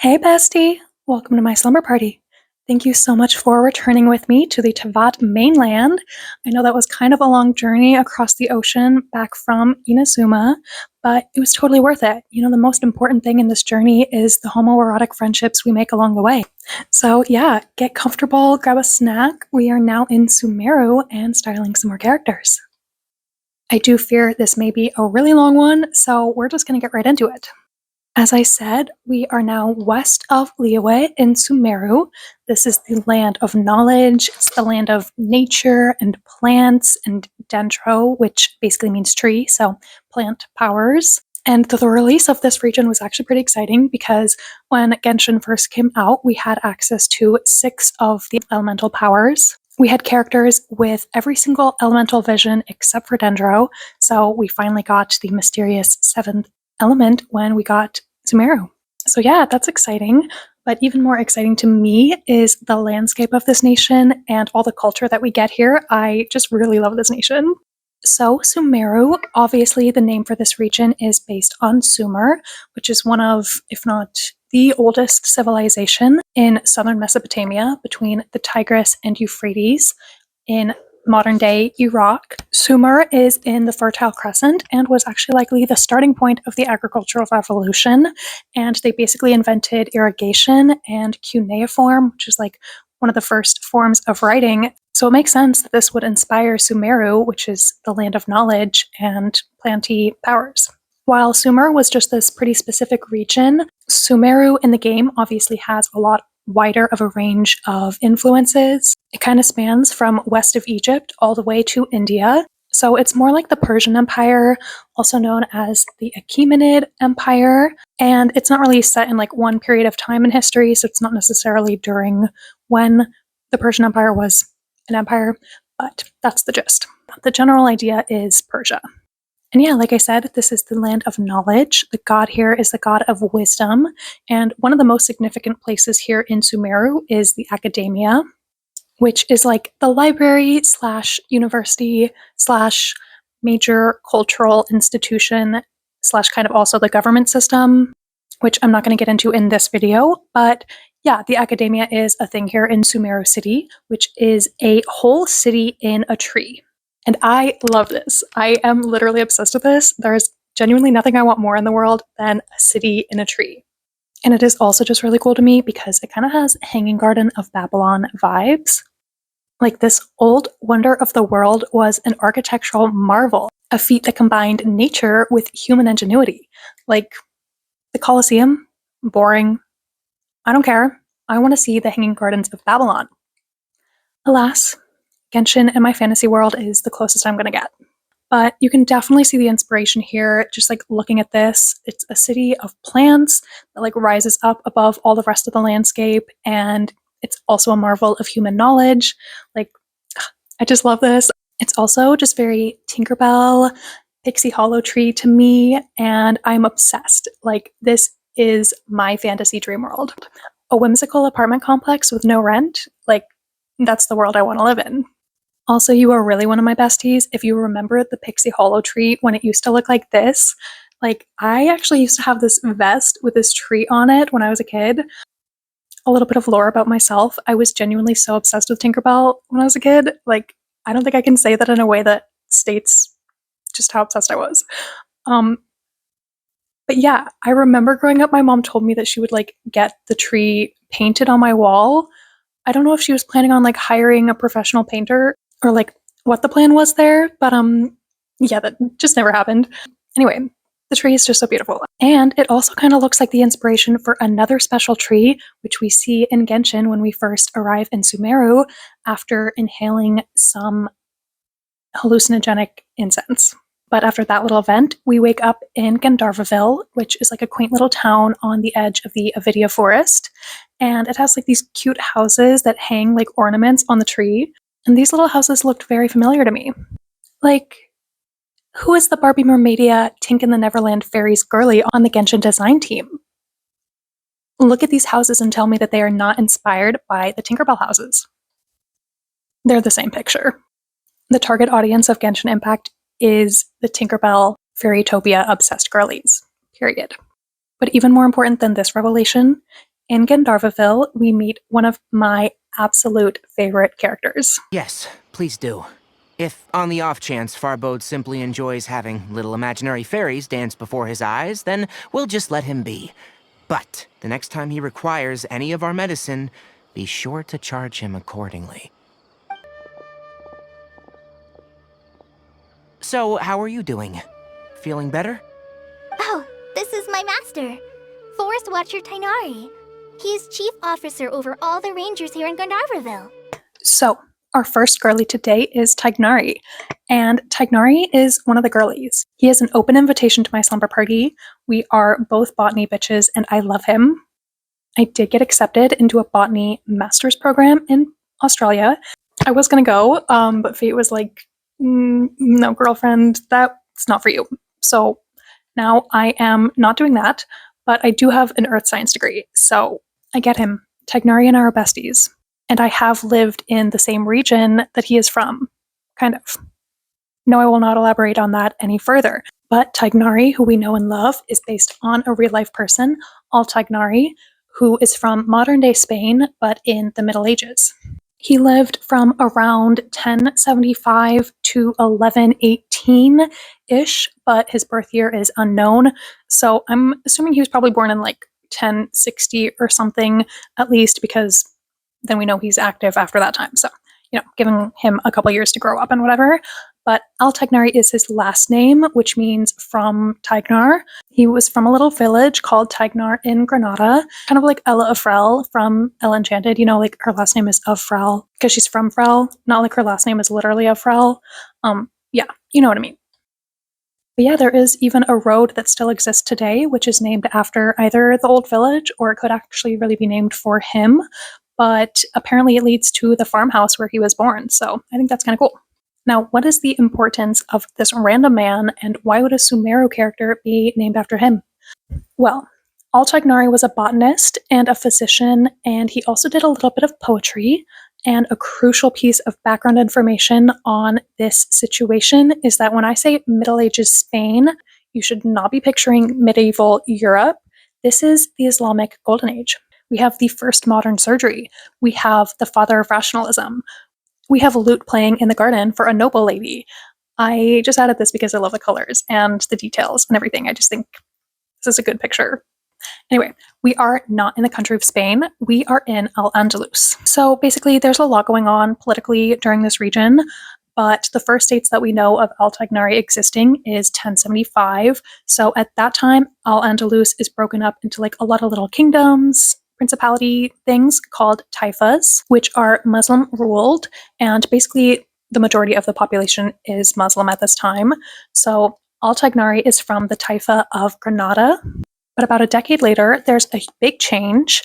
Hey bestie, welcome to my slumber party. Thank you so much for returning with me to the Teyvat mainland. I know that was kind of a long journey across the ocean back from Inazuma, but it was totally worth it. The most important thing in this journey is the homoerotic friendships we make along the way. So yeah, get comfortable, grab a snack. We are now in Sumeru and styling some more characters. I do fear this may be a really long one, so we're just going to get right into it. As I said, we are now west of Liyue in Sumeru. This is the land of knowledge. It's the land of nature and plants and dendro, which basically means tree, so plant powers. And the release of this region was actually pretty exciting because when Genshin first came out, we had access to 6 of the elemental powers. We had characters with every single elemental vision except for dendro, so we finally got the mysterious 7th element when we got Sumeru. So yeah, that's exciting. But even more exciting to me is the landscape of this nation and all the culture that we get here. I just really love this nation. So Sumeru, obviously the name for this region is based on Sumer, which is one of, if not the oldest civilization in southern Mesopotamia between the Tigris and Euphrates in modern day Iraq. Sumer is in the Fertile Crescent and was actually likely the starting point of the agricultural revolution. And they basically invented irrigation and cuneiform, which is like one of the first forms of writing. So it makes sense that this would inspire Sumeru, which is the land of knowledge and planty powers. While Sumer was just this pretty specific region, Sumeru in the game obviously has a lot wider of a range of influences. It kind of spans from west of Egypt all the way to India. So it's more like the Persian Empire, also known as the Achaemenid Empire. And it's not really set in like one period of time in history, so it's not necessarily during when the Persian Empire was an empire, but that's the gist. The general idea is Persia. And yeah, like I said, this is the land of knowledge. The god here is the god of wisdom. And one of the most significant places here in Sumeru is the academia, which is like the library / university / major cultural institution / kind of also the government system, which I'm not going to get into in this video. But yeah, the academia is a thing here in Sumeru City, which is a whole city in a tree. And I love this. I am literally obsessed with this. There's genuinely nothing I want more in the world than a city in a tree. And it is also just really cool to me because it kind of has Hanging Garden of Babylon vibes. Like this old wonder of the world was an architectural marvel, a feat that combined nature with human ingenuity. Like the Colosseum, boring. I don't care. I want to see the Hanging Gardens of Babylon. Alas, Genshin in my fantasy world is the closest I'm going to get. But you can definitely see the inspiration here, just like looking at this. It's a city of plants that like rises up above all the rest of the landscape, and it's also a marvel of human knowledge. Like, I just love this. It's also just very Tinkerbell, Pixie Hollow Tree to me, and I'm obsessed. Like, this is my fantasy dream world. A whimsical apartment complex with no rent, like, that's the world I want to live in. Also, you are really one of my besties. If you remember the Pixie Hollow tree when it used to look like this, like I actually used to have this vest with this tree on it when I was a kid. A little bit of lore about myself. I was genuinely so obsessed with Tinkerbell when I was a kid. Like, I don't think I can say that in a way that states just how obsessed I was. But yeah, I remember growing up, my mom told me that she would like get the tree painted on my wall. I don't know if she was planning on like hiring a professional painter or like what the plan was there, but yeah, that just never happened. Anyway, the tree is just so beautiful. And it also kind of looks like the inspiration for another special tree, which we see in Genshin when we first arrive in Sumeru after inhaling some hallucinogenic incense. But after that little event, we wake up in Gandharvaville, which is like a quaint little town on the edge of the Avidia forest. And it has like these cute houses that hang like ornaments on the tree. And these little houses looked very familiar to me. Like, who is the Barbie Mermaidia Tink and the Neverland Fairies girly on the Genshin design team? Look at these houses and tell me that they are not inspired by the Tinkerbell houses. They're the same picture. The target audience of Genshin Impact is the Tinkerbell Fairytopia obsessed girlies, period. But even more important than this revelation in Gandharvaville, we meet one of my absolute favorite characters. Yes, please do. If, on the off chance, Farbode simply enjoys having little imaginary fairies dance before his eyes, then we'll just let him be. But the next time he requires any of our medicine, be sure to charge him accordingly. So, how are you doing? Feeling better? Oh, this is my master, Forest Watcher Tighnari. He's chief officer over all the rangers here in Gandharvaville. So, our first girly today is Tighnari, and Tighnari is one of the girlies. He has an open invitation to my slumber party. We are both botany bitches, and I love him. I did get accepted into a botany master's program in Australia. I was gonna go, but fate was like, no, girlfriend, that's not for you. So now I am not doing that, but I do have an earth science degree, so I get him. Tighnari and I are besties. And I have lived in the same region that he is from. Kind of. No, I will not elaborate on that any further. But Tighnari, who we know and love, is based on a real-life person, Tighnari, who is from modern-day Spain, but in the Middle Ages. He lived from around 1075 to 1118-ish, but his birth year is unknown. So I'm assuming he was probably born in like 1060 or something, at least, because then we know he's active after that time. So, giving him a couple years to grow up and whatever. But Tighnari is his last name, which means from Tignar. He was from a little village called Tighnari in Granada, kind of like Ella of Frel from Elle Enchanted. Like her last name is of Frel because she's from Frel, not like her last name is literally of Frel. Yeah, you know what I mean. But yeah, there is even a road that still exists today, which is named after either the old village or it could actually really be named for him. But apparently it leads to the farmhouse where he was born. So I think that's kind of cool. Now, what is the importance of this random man, and why would a Sumeru character be named after him? Well, Tighnari was a botanist and a physician, and he also did a little bit of poetry. And a crucial piece of background information on this situation is that when I say Middle Ages Spain, you should not be picturing medieval Europe. This is the Islamic Golden Age. We have the first modern surgery. We have the father of rationalism. We have a lute playing in the garden for a noble lady. I just added this because I love the colors and the details and everything. I just think this is a good picture. Anyway, we are not in the country of Spain. We are in Al-Andalus. So basically, there's a lot going on politically during this region, but the first dates that we know of Tighnari existing is 1075. So at that time, Al-Andalus is broken up into like a lot of little kingdoms, principality things called taifas, which are Muslim ruled, and basically the majority of the population is Muslim at this time. So Tighnari is from the taifa of Granada, but about a decade later, there's a big change.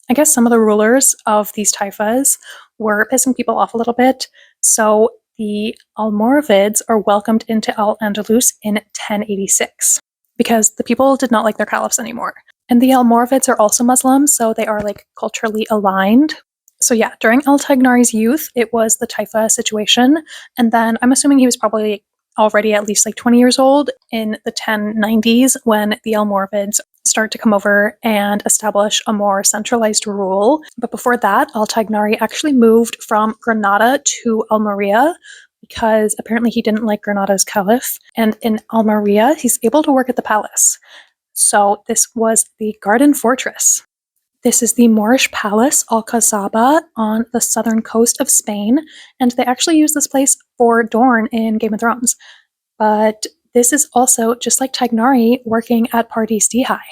I guess some of the rulers of these taifas were pissing people off a little bit, so the Almoravids are welcomed into Al-Andalus in 1086 because the people did not like their caliphs anymore. And the Almoravids are also Muslim, so they are like culturally aligned. So yeah, during Tighnari's youth, it was the taifa situation. And then I'm assuming he was probably already at least like 20 years old in the 1090s when the Almoravids start to come over and establish a more centralized rule. But before that, Tighnari actually moved from Granada to Almeria because apparently he didn't like Granada's caliph. And in Almeria, he's able to work at the palace. So this was the Garden Fortress. This is the Moorish palace Alcazaba on the southern coast of Spain, and they actually use this place for Dorne in Game of Thrones. But this is also, just like Tighnari, working at Pardis D'Hai.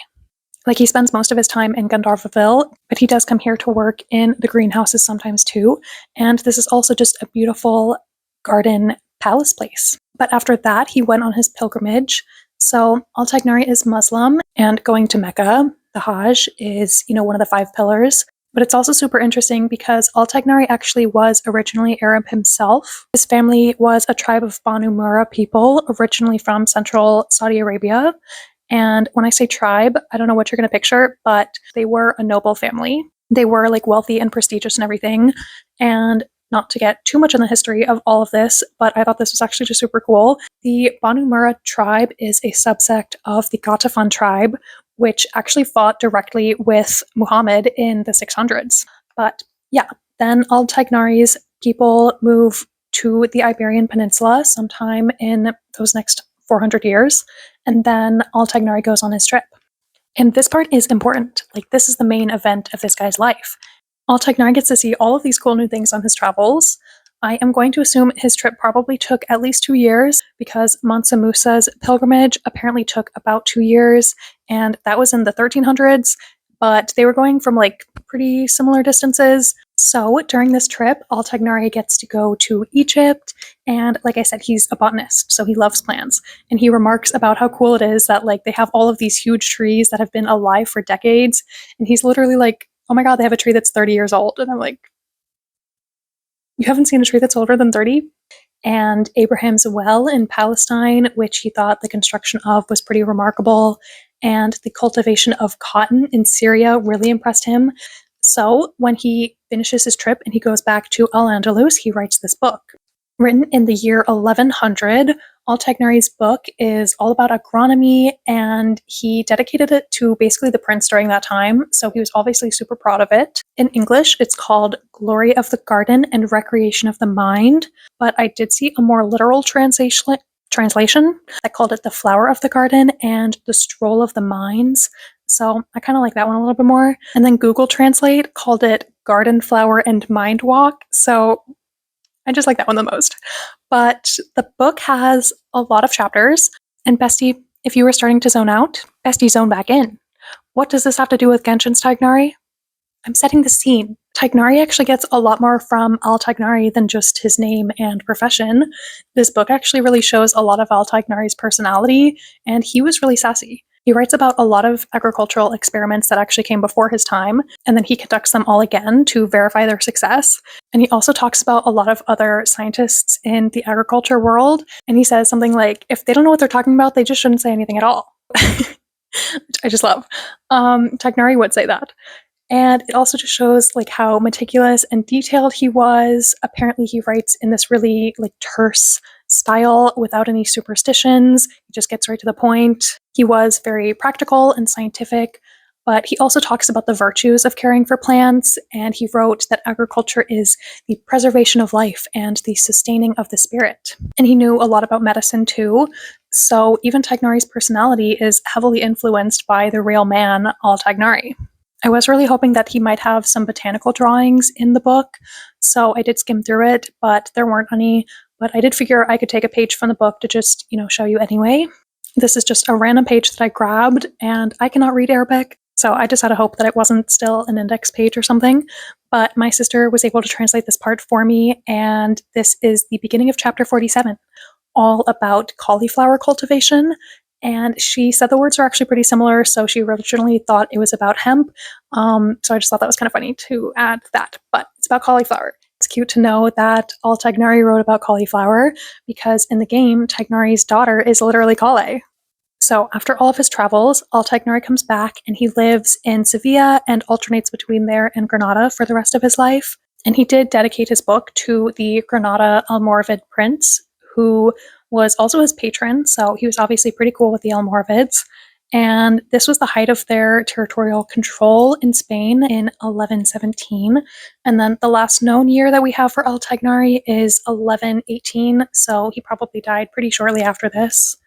Like, he spends most of his time in Gandharvaville, but he does come here to work in the greenhouses sometimes too, and this is also just a beautiful garden palace place. But after that, he went on his pilgrimage. So Tighnari is Muslim, and going to Mecca, the Hajj, is, one of the 5 pillars. But it's also super interesting because Tighnari actually was originally Arab himself. His family was a tribe of Banu Murrah people, originally from central Saudi Arabia. And when I say tribe, I don't know what you're going to picture, but they were a noble family. They were like wealthy and prestigious and everything. And not to get too much in the history of all of this, but I thought this was actually just super cool. The Banu Murrah tribe is a subsect of the Ghatafan tribe, which actually fought directly with Muhammad in the 600s. But yeah, then all Tighnari's people move to the Iberian Peninsula sometime in those next 400 years, and then all Tighnari goes on his trip. And this part is important. Like, this is the main event of this guy's life. All Tighnari gets to see all of these cool new things on his travels. I am going to assume his trip probably took at least 2 years because Mansa Musa's pilgrimage apparently took about 2 years, and that was in the 1300s, but they were going from like pretty similar distances. So during this trip, Al Tighnari gets to go to Egypt, and like I said, he's a botanist, so he loves plants. And he remarks about how cool it is that like they have all of these huge trees that have been alive for decades, and he's literally like, "Oh my god, they have a tree that's 30 years old." And I'm like, "You haven't seen a tree that's older than 30?" And Abraham's well in Palestine, which he thought the construction of was pretty remarkable, and the cultivation of cotton in Syria really impressed him. So when he finishes his trip and he goes back to Al-Andalus, he writes this book. Written in the year 1100, Al-Tighnari's book is all about agronomy, and he dedicated it to basically the prince during that time, so he was obviously super proud of it. In English, it's called Glory of the Garden and Recreation of the Mind, but I did see a more literal translation that called it The Flower of the Garden and The Stroll of the Mines. So I kind of like that one a little bit more. And then Google Translate called it Garden Flower and Mind Walk. So I just like that one the most. But the book has a lot of chapters. And Bestie, if you were starting to zone out, Bestie, zone back in. What does this have to do with Genshin's Tighnari? I'm setting the scene. Tighnari actually gets a lot more from Al Tighnari than just his name and profession. This book actually really shows a lot of Al Tighnari's personality, and he was really sassy. He writes about a lot of agricultural experiments that actually came before his time, and then he conducts them all again to verify their success. And he also talks about a lot of other scientists in the agriculture world, and he says something like, if they don't know what they're talking about, they just shouldn't say anything at all. Which I just love. Tighnari would say that. And it also just shows like how meticulous and detailed he was. Apparently he writes in this really like terse style without any superstitions. He just gets right to the point. He was very practical and scientific, but he also talks about the virtues of caring for plants, and he wrote that agriculture is the preservation of life and the sustaining of the spirit. And he knew a lot about medicine too, so even Tighnari's personality is heavily influenced by the real man, Al Tighnari. I was really hoping that he might have some botanical drawings in the book, so I did skim through it, but there weren't any. But I did figure I could take a page from the book to just, show you anyway. This is just a random page that I grabbed, and I cannot read Arabic, so I just had a hope that it wasn't still an index page or something. But my sister was able to translate this part for me, and this is the beginning of chapter 47, all about cauliflower cultivation. And she said the words are actually pretty similar, so she originally thought it was about hemp. So I just thought that was kind of funny to add that, but it's about cauliflower. It's cute to know that Al Tighnari wrote about cauliflower because in the game, Tighnari's daughter is literally Collei. So after all of his travels, Al Tighnari comes back and he lives in Sevilla and alternates between there and Granada for the rest of his life. And he did dedicate his book to the Granada Almoravid prince, who was also his patron, so he was obviously pretty cool with the Almoravids. And this was the height of their territorial control in Spain in 1117. And then the last known year that we have for Al Tighnari is 1118, so he probably died pretty shortly after this.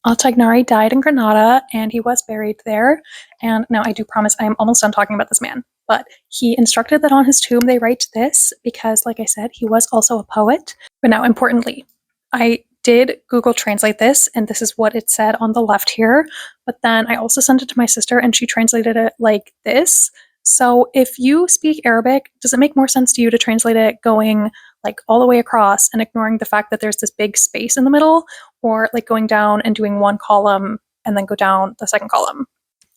Al Tighnari died in Granada, and he was buried there. And now I do promise I am almost done talking about this man. But he instructed that on his tomb they write this because, like I said, he was also a poet. But now, importantly, I did Google Translate this, and this is what it said on the left here. But then I also sent it to my sister, and she translated it like this. So if you speak Arabic, does it make more sense to you to translate it going like all the way across and ignoring the fact that there's this big space in the middle, or like going down and doing one column and then go down the second column?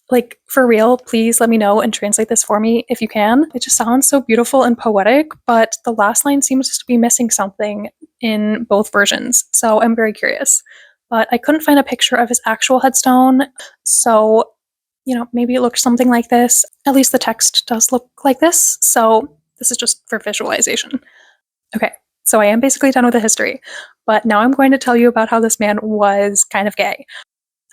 Like, for real, please let me know and translate this for me if you can. It just sounds so beautiful and poetic, but the last line seems to be missing something in both versions, so I'm very curious. But I couldn't find a picture of his actual headstone, so, maybe it looks something like this. At least the text does look like this, so this is just for visualization. Okay, so I am basically done with the history, but now I'm going to tell you about how this man was kind of gay.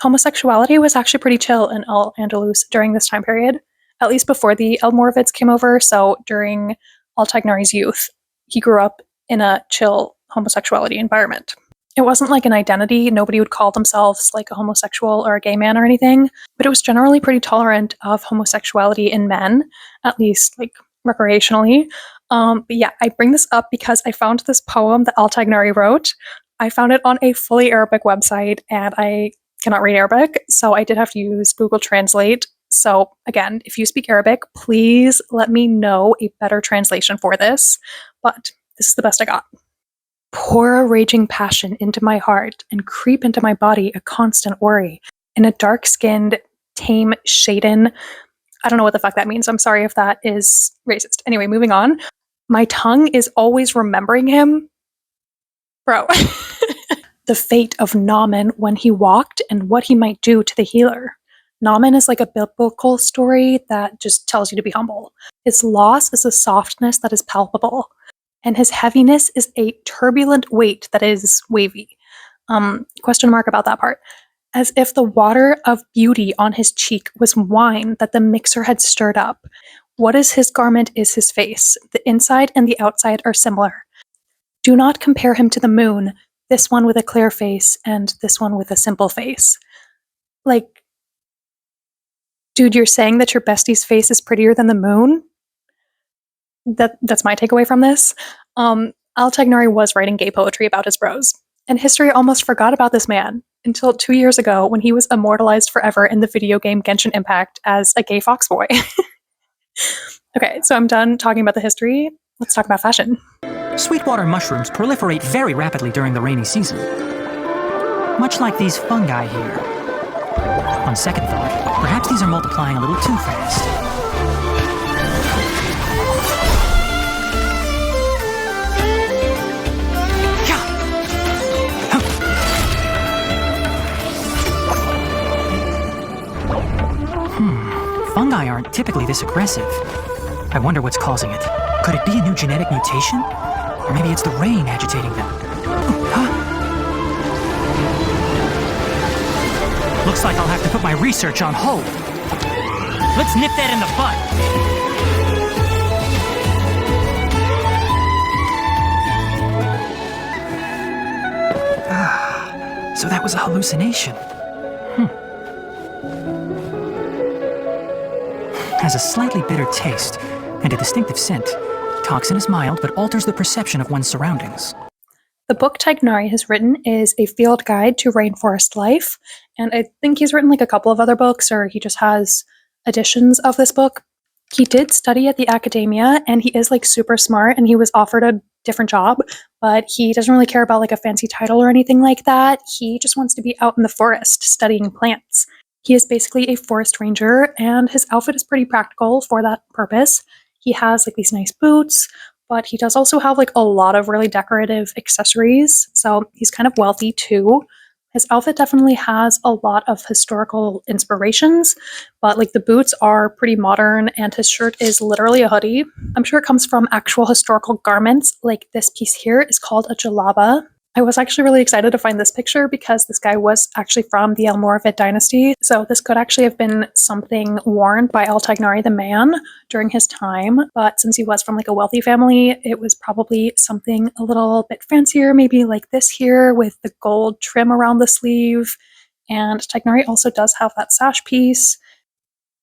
Homosexuality was actually pretty chill in Al-Andalus during this time period, at least before the Almoravids came over. So during Al-Tighnari's youth, he grew up in a chill homosexuality environment. It wasn't like an identity. Nobody would call themselves like a homosexual or a gay man or anything, but it was generally pretty tolerant of homosexuality in men, at least like recreationally. But yeah, I bring this up because I found this poem that Al-Tighnari wrote. I found it on a fully Arabic website, and I cannot read Arabic, so I did have to use Google Translate. So again, if you speak Arabic, please let me know a better translation for this. But this is the best I got. Pour a raging passion into my heart and creep into my body a constant worry. In a dark-skinned, tame Shaden. I don't know what the fuck that means. I'm sorry if that is racist. Anyway, moving on. My tongue is always remembering him. Bro. The fate of Naaman when he walked and what he might do to the healer. Naaman is like a biblical story that just tells you to be humble. His loss is a softness that is palpable, and his heaviness is a turbulent weight that is wavy. Question mark about that part. As if the water of beauty on his cheek was wine that the mixer had stirred up. What is his garment is his face. The inside and the outside are similar. Do not compare him to the moon, this one with a clear face and this one with a simple face. Like, dude, you're saying that your bestie's face is prettier than the moon? That's my takeaway from this. Al-Tighnari was writing gay poetry about his bros, and history almost forgot about this man until 2 years ago when he was immortalized forever in the video game Genshin Impact as a gay fox boy. Okay, so I'm done talking about the history. Let's talk about fashion. Sweetwater mushrooms proliferate very rapidly during the rainy season. Much like these fungi here. On second thought, perhaps these are multiplying a little too fast. Fungi aren't typically this aggressive. I wonder what's causing it. Could it be a new genetic mutation? Or maybe it's the rain agitating them. Huh? Looks like I'll have to put my research on hold. Let's nip that in the bud. So that was a hallucination. Has a slightly bitter taste and a distinctive scent. Toxin is mild, but alters the perception of one's surroundings. The book Tighnari has written is a field guide to rainforest life, and I think he's written like a couple of other books, or he just has editions of this book. He did study at the academia, and he is like super smart, and he was offered a different job, but he doesn't really care about like a fancy title or anything like that. He just wants to be out in the forest studying plants. He is basically a forest ranger, and his outfit is pretty practical for that purpose. He has like these nice boots, but he does also have like a lot of really decorative accessories, so he's kind of wealthy too. His outfit definitely has a lot of historical inspirations, but like the boots are pretty modern, and his shirt is literally a hoodie. I'm sure it comes from actual historical garments, like this piece here is called a jalaba. I was actually really excited to find this picture because this guy was actually from the Almoravid dynasty. So this could actually have been something worn by Al-Tighnari the man during his time. But since he was from like a wealthy family, it was probably something a little bit fancier, maybe like this here with the gold trim around the sleeve. And Tighnari also does have that sash piece.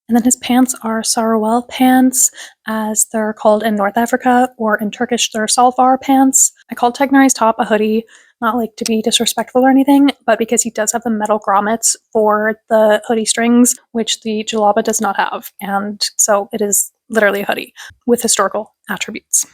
And then his pants are sarawal pants, as they're called in North Africa, or in Turkish they're salvar pants. I called Tighnari's top a hoodie, not like to be disrespectful or anything, but because he does have the metal grommets for the hoodie strings, which the jalaba does not have. And so it is literally a hoodie with historical attributes.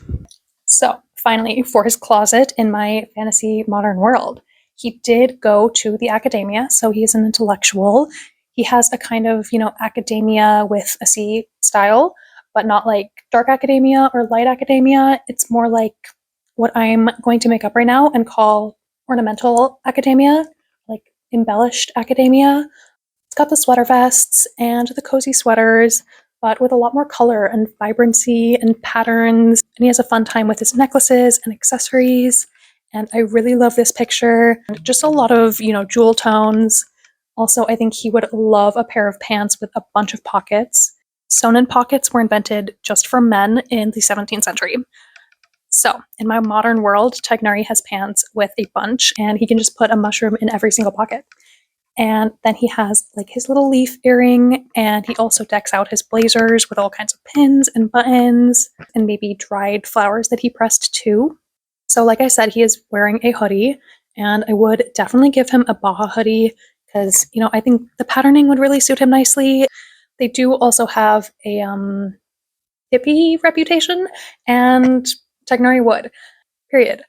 So finally, for his closet in my fantasy modern world, he did go to the academia, so he is an intellectual. He has a kind of, academia with a C style, but not like dark academia or light academia. It's more like what I'm going to make up right now and call ornamental academia, like embellished academia. It's got the sweater vests and the cozy sweaters, but with a lot more color and vibrancy and patterns. And he has a fun time with his necklaces and accessories. And I really love this picture. Just a lot of, jewel tones, Also, I think he would love a pair of pants with a bunch of pockets. Sonnen pockets were invented just for men in the 17th century. So, in my modern world, Tighnari has pants with a bunch, and he can just put a mushroom in every single pocket. And then he has like his little leaf earring, and he also decks out his blazers with all kinds of pins and buttons, and maybe dried flowers that he pressed too. So, like I said, he is wearing a hoodie, and I would definitely give him a Baja hoodie because, I think the patterning would really suit him nicely. They do also have a hippie reputation, and Tighnari would, period.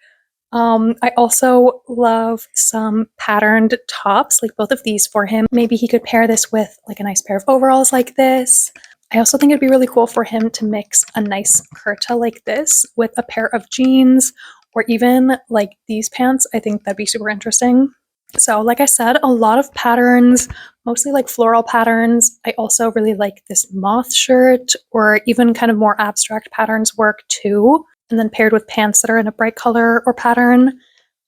I also love some patterned tops, like both of these for him. Maybe he could pair this with like a nice pair of overalls like this. I also think it'd be really cool for him to mix a nice kurta like this with a pair of jeans or even like these pants. I think that'd be super interesting. So, like I said, a lot of patterns, mostly like floral patterns. I also really like this moth shirt, or even kind of more abstract patterns work too. And then paired with pants that are in a bright color or pattern.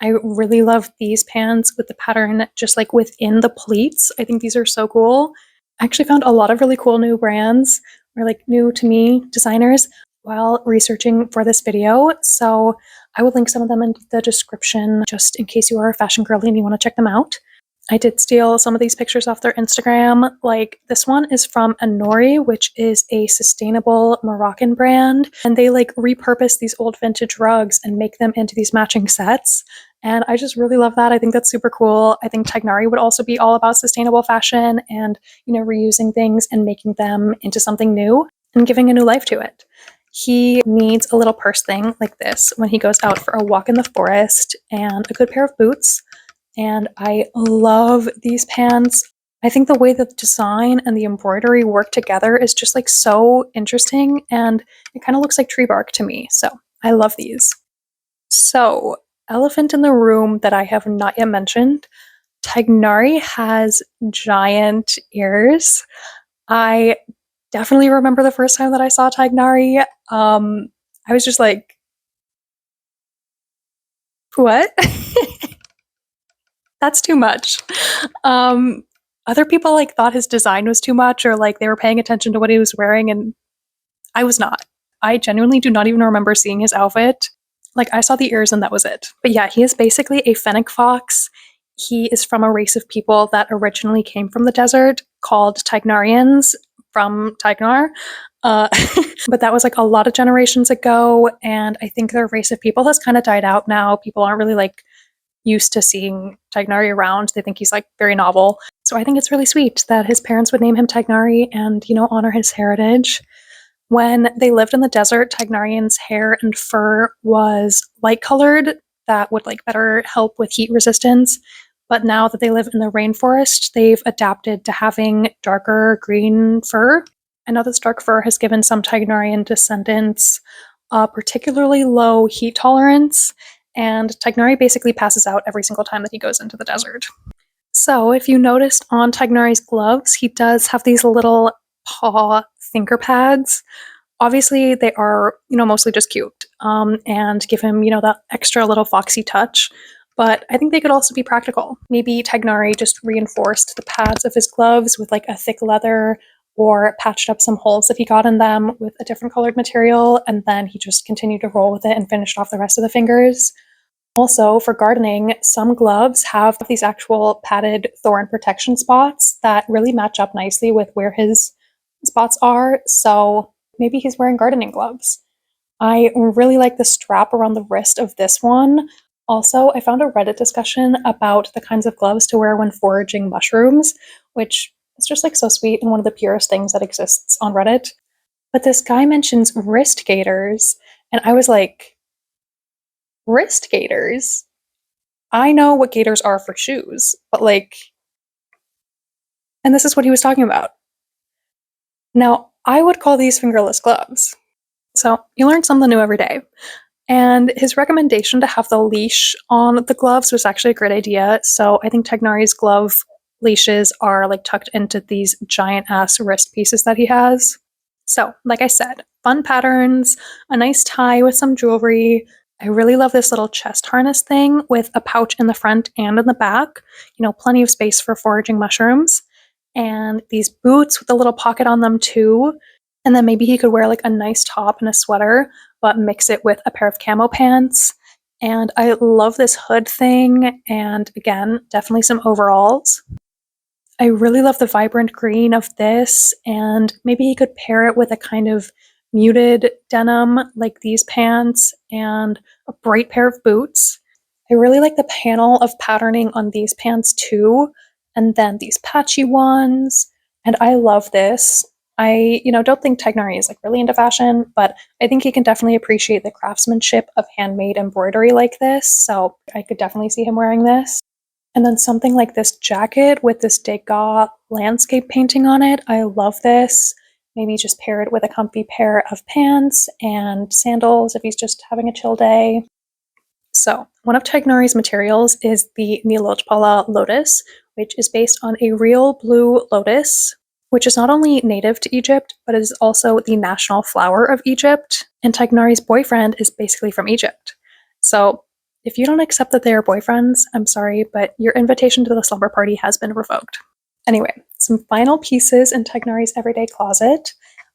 I really love these pants with the pattern just like within the pleats. I think these are so cool. I actually found a lot of really cool new brands, or like new to me designers, while researching for this video. So I will link some of them in the description just in case you are a fashion girly and you want to check them out. I did steal some of these pictures off their Instagram. Like this one is from Anouri, which is a sustainable Moroccan brand. And they like repurpose these old vintage rugs and make them into these matching sets. And I just really love that. I think that's super cool. I think Tighnari would also be all about sustainable fashion and, reusing things and making them into something new and giving a new life to it. He needs a little purse thing like this when he goes out for a walk in the forest and a good pair of boots. And I love these pants. I think the way the design and the embroidery work together is just like so interesting, and it kind of looks like tree bark to me. So I love these. So, elephant in the room that I have not yet mentioned, Tighnari has giant ears. I definitely remember the first time that I saw Tighnari. I was just like, what? That's too much. Other people like thought his design was too much, or like they were paying attention to what he was wearing, and I was not. I genuinely do not even remember seeing his outfit. Like I saw the ears and that was it. But yeah, he is basically a fennec fox. He is from a race of people that originally came from the desert called Tighnarians from Tighnar. But that was like a lot of generations ago, and I think their race of people has kind of died out now. People aren't really like used to seeing Tighnari around. They think he's like very novel. So I think it's really sweet that his parents would name him Tighnari and, honor his heritage. When they lived in the desert, Tighnarian's hair and fur was light colored. That would like better help with heat resistance. But now that they live in the rainforest, they've adapted to having darker green fur. I know this dark fur has given some Tighnarian descendants a particularly low heat tolerance, and Tighnari basically passes out every single time that he goes into the desert. So, if you noticed on Tighnari's gloves, he does have these little paw finger pads. Obviously, they are, mostly just cute and give him, that extra little foxy touch. But I think they could also be practical. Maybe Tighnari just reinforced the pads of his gloves with like a thick leather, or patched up some holes that he got in them with a different colored material, and then he just continued to roll with it and finished off the rest of the fingers. Also, for gardening, some gloves have these actual padded thorn protection spots that really match up nicely with where his spots are, so maybe he's wearing gardening gloves. I really like the strap around the wrist of this one. Also, I found a Reddit discussion about the kinds of gloves to wear when foraging mushrooms, which is just like so sweet and one of the purest things that exists on Reddit. But this guy mentions wrist gaiters, and I was like, wrist gaiters? I know what gaiters are for shoes, but like, and this is what he was talking about. Now, I would call these fingerless gloves. So you learn something new every day. And his recommendation to have the leash on the gloves was actually a great idea. So I think Tighnari's glove leashes are like tucked into these giant ass wrist pieces that he has. So, like I said, fun patterns, a nice tie with some jewelry. I really love this little chest harness thing with a pouch in the front and in the back. Plenty of space for foraging mushrooms. And these boots with a little pocket on them too. And then maybe he could wear like a nice top and a sweater, but mix it with a pair of camo pants. And I love this hood thing. And again, definitely some overalls. I really love the vibrant green of this, and maybe he could pair it with a kind of muted denim like these pants and a bright pair of boots. I really like the panel of patterning on these pants too, and then these patchy ones. And I love this. I, don't think Tighnari is like really into fashion, but I think he can definitely appreciate the craftsmanship of handmade embroidery like this. So I could definitely see him wearing this. And then something like this jacket with this Degas landscape painting on it. I love this. Maybe just pair it with a comfy pair of pants and sandals if he's just having a chill day. So, one of Tighnari's materials is the Nilotpala lotus, which is based on a real blue lotus, which is not only native to Egypt, but is also the national flower of Egypt. And Tighnari's boyfriend is basically from Egypt. So, if you don't accept that they are boyfriends, I'm sorry, but your invitation to the slumber party has been revoked. Anyway, some final pieces in Tighnari's everyday closet.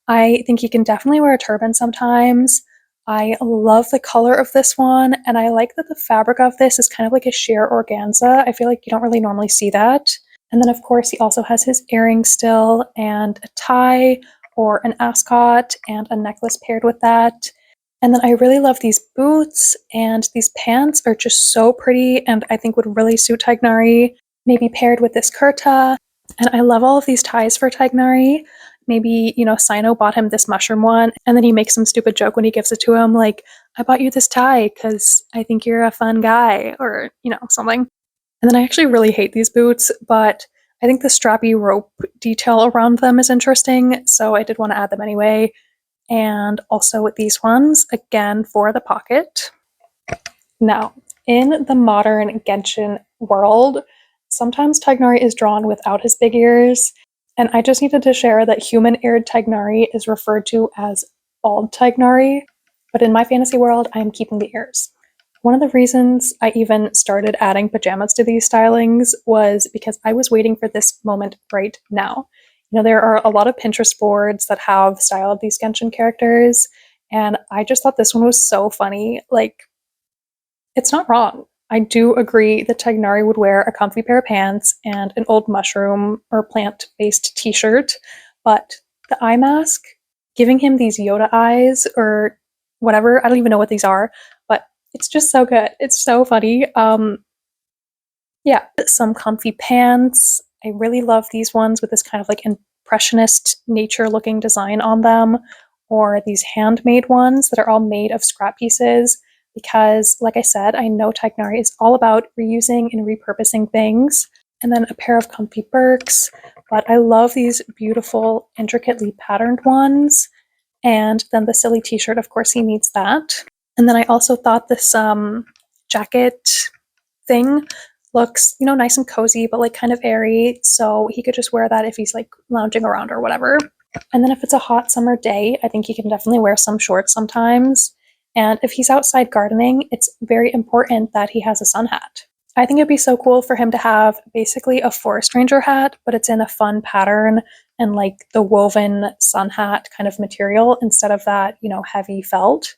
I think he can definitely wear a turban sometimes. I love the color of this one, and I like that the fabric of this is kind of like a sheer organza. I feel like you don't really normally see that. And then, of course, he also has his earrings still, and a tie or an ascot and a necklace paired with that. And then I really love these boots, and these pants are just so pretty and I think would really suit Tighnari, maybe paired with this kurta. And I love all of these ties for Tighnari. Maybe, Cyno bought him this mushroom one, and then he makes some stupid joke when he gives it to him, like, I bought you this tie because I think you're a fun guy, or, something. And then I actually really hate these boots, but I think the strappy rope detail around them is interesting, so I did want to add them anyway. And also these ones, again, for the pocket. Now, in the modern Genshin world, sometimes Tighnari is drawn without his big ears, and I just needed to share that human-eared Tighnari is referred to as bald Tighnari, but in my fantasy world, I am keeping the ears. One of the reasons I even started adding pajamas to these stylings was because I was waiting for this moment right now. There are a lot of Pinterest boards that have styled these Genshin characters, and I just thought this one was so funny. Like, it's not wrong. I do agree that Tighnari would wear a comfy pair of pants and an old mushroom or plant-based t-shirt, but the eye mask, giving him these Yoda eyes or whatever, I don't even know what these are, but it's just so good. It's so funny. Yeah, some comfy pants. I really love these ones with this kind of like impressionist nature looking design on them, or these handmade ones that are all made of scrap pieces, because like I said, I know Tighnari is all about reusing and repurposing things. And then a pair of comfy Birks, but I love these beautiful intricately patterned ones. And then the silly t-shirt, of course he needs that. And then I also thought this jacket thing looks, nice and cozy, but like kind of airy. So he could just wear that if he's like lounging around or whatever. And then if it's a hot summer day, I think he can definitely wear some shorts sometimes. And if he's outside gardening, it's very important that he has a sun hat. I think it'd be so cool for him to have basically a forest ranger hat, but it's in a fun pattern and like the woven sun hat kind of material instead of that, heavy felt.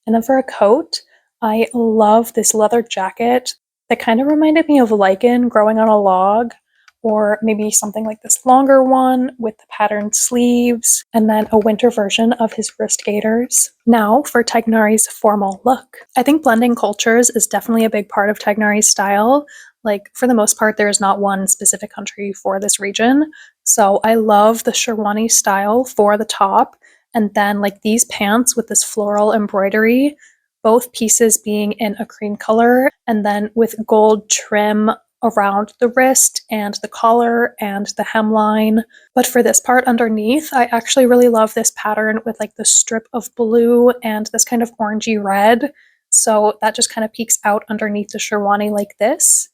And then for a coat, I love this leather jacket that kind of reminded me of lichen growing on a log, or maybe something like this longer one with the patterned sleeves, and then a winter version of his wrist gaiters. Now for Tighnari's formal look. I think blending cultures is definitely a big part of Tighnari's style. Like, for the most part, there is not one specific country for this region. So I love the Sherwani style for the top, and then like these pants with this floral embroidery, both pieces being in a cream color, and then with gold trim around the wrist and the collar and the hemline. But for this part underneath, I actually really love this pattern with like the strip of blue and this kind of orangey red. So that just kind of peeks out underneath the Sherwani like this.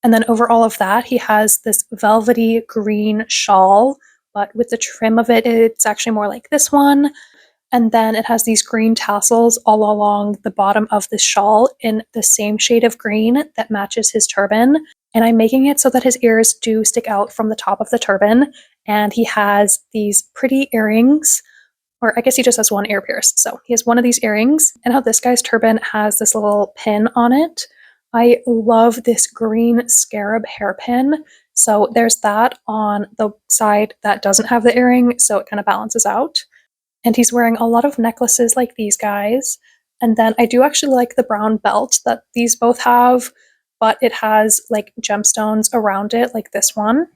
And then over all of that, he has this velvety green shawl, but with the trim of it, it's actually more like this one. And then it has these green tassels all along the bottom of the shawl in the same shade of green that matches his turban. And I'm making it so that his ears do stick out from the top of the turban. And he has these pretty earrings, or I guess he just has one ear pierced. So he has one of these earrings, and how this guy's turban has this little pin on it. I love this green scarab hairpin. So there's that on the side that doesn't have the earring, so it kind of balances out. And he's wearing a lot of necklaces like these guys. And then I do actually like the brown belt that these both have, but it has like gemstones around it, like this one.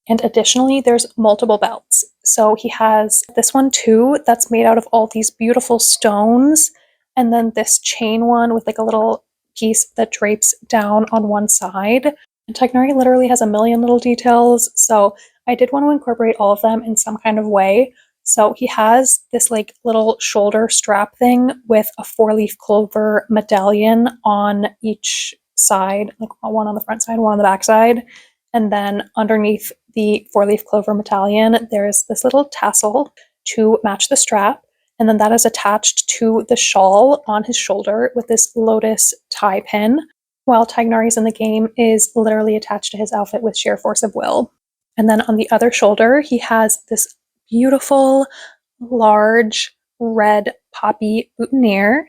And additionally, there's multiple belts. So he has this one too, that's made out of all these beautiful stones. And then this chain one with like a little piece that drapes down on one side. And Tighnari literally has a million little details. So I did want to incorporate all of them in some kind of way. So he has this like little shoulder strap thing with a 4-leaf clover medallion on each side, like one on the front side, one on the back side. And then underneath the 4-leaf clover medallion, there's this little tassel to match the strap. And then that is attached to the shawl on his shoulder with this lotus tie pin, while Tighnari's in the game is literally attached to his outfit with sheer force of will. And then on the other shoulder, he has this beautiful, large, red poppy boutonniere.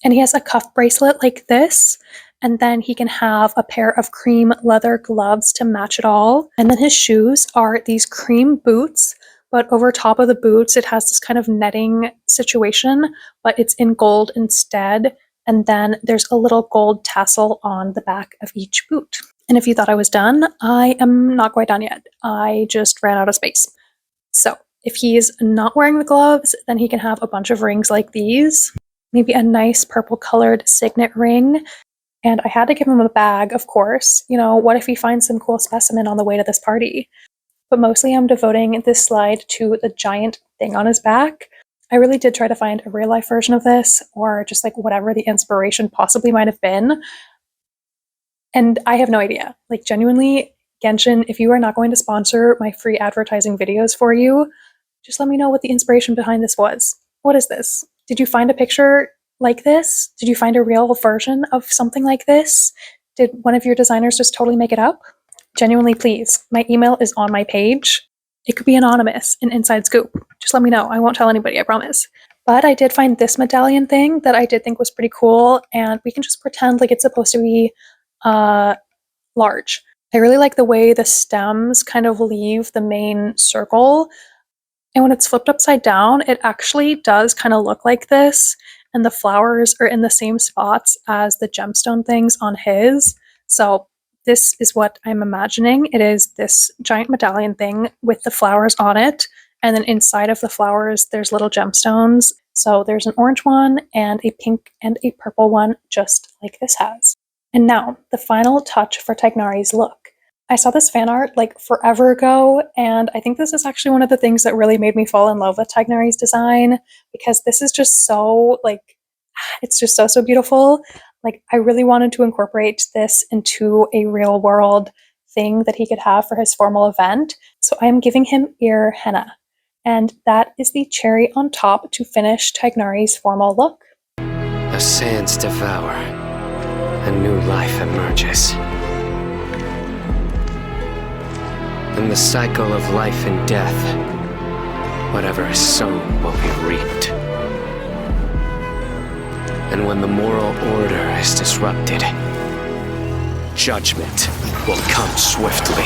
And he has a cuff bracelet like this. And then he can have a pair of cream leather gloves to match it all. And then his shoes are these cream boots, but over top of the boots, it has this kind of netting situation, but it's in gold instead. And then there's a little gold tassel on the back of each boot. And if you thought I was done, I am not quite done yet. I just ran out of space. So if he's not wearing the gloves, then he can have a bunch of rings like these. Maybe a nice purple colored signet ring. And I had to give him a bag, of course. You know, what if he finds some cool specimen on the way to this party? But mostly I'm devoting this slide to the giant thing on his back. I really did try to find a real life version of this, or just like whatever the inspiration possibly might have been. And I have no idea. Like genuinely, Genshin, if you are not going to sponsor my free advertising videos for you, just let me know what the inspiration behind this was. What is this? Did you find a picture like this? Did you find a real version of something like this? Did one of your designers just totally make it up? Genuinely, please. My email is on my page. It could be anonymous, an inside scoop. Just let me know. I won't tell anybody, I promise. But I did find this medallion thing that I did think was pretty cool, and we can just pretend like it's supposed to be large. I really like the way the stems kind of leave the main circle. And when it's flipped upside down, it actually does kind of look like this. And the flowers are in the same spots as the gemstone things on his. So this is what I'm imagining. It is this giant medallion thing with the flowers on it. And then inside of the flowers, there's little gemstones. So there's an orange one and a pink and a purple one, just like this has. And now, the final touch for Tighnari's look. I saw this fan art like forever ago, and I think this is actually one of the things that really made me fall in love with Tighnari's design, because this is just so, like, it's just so beautiful. Like, I really wanted to incorporate this into a real world thing that he could have for his formal event. So I am giving him ear henna. And that is the cherry on top to finish Tighnari's formal look. The sands devour. A new life emerges. In the cycle of life and death, whatever is sown will be reaped. And when the moral order is disrupted, judgment will come swiftly.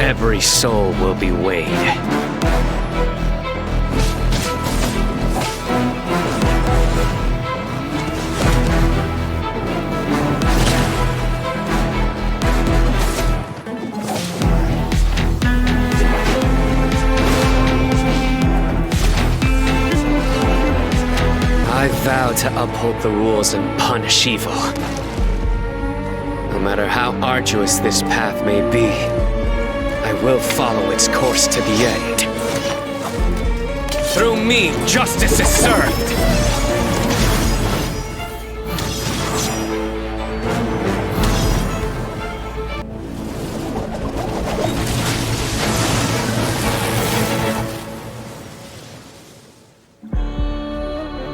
Every soul will be weighed. I vow to uphold the rules and punish evil. No matter how arduous this path may be, I will follow its course to the end. Through me, justice is served!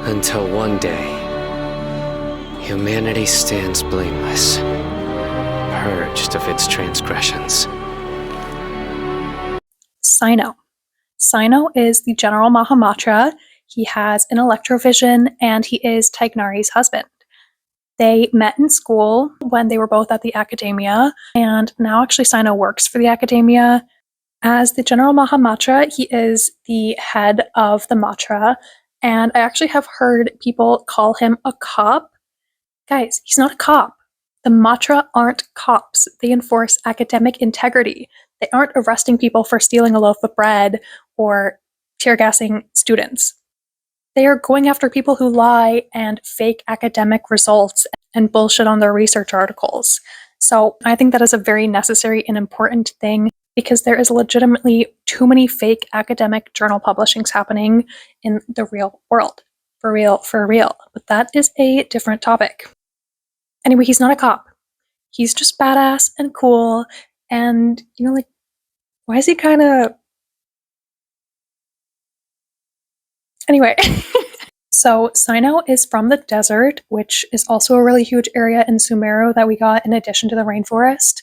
Until one day, humanity stands blameless, purged of its transgressions. Cyno. Cyno is the General Mahamatra. He has an electrovision, and he is Tighnari's husband. They met in school when they were both at the academia, and now actually Cyno works for the academia. As the General Mahamatra, he is the head of the Matra, and I actually have heard people call him a cop. Guys, he's not a cop. The Matra aren't cops. They enforce academic integrity. They aren't arresting people for stealing a loaf of bread or tear gassing students. They are going after people who lie and fake academic results and bullshit on their research articles. So I think that is a very necessary and important thing because there is legitimately too many fake academic journal publishings happening in the real world. For real, for real. But that is a different topic. Anyway, he's not a cop. He's just badass and cool. And, like, why is he kind of... Anyway. So Cyno is from the desert, which is also a really huge area in Sumeru that we got in addition to the rainforest.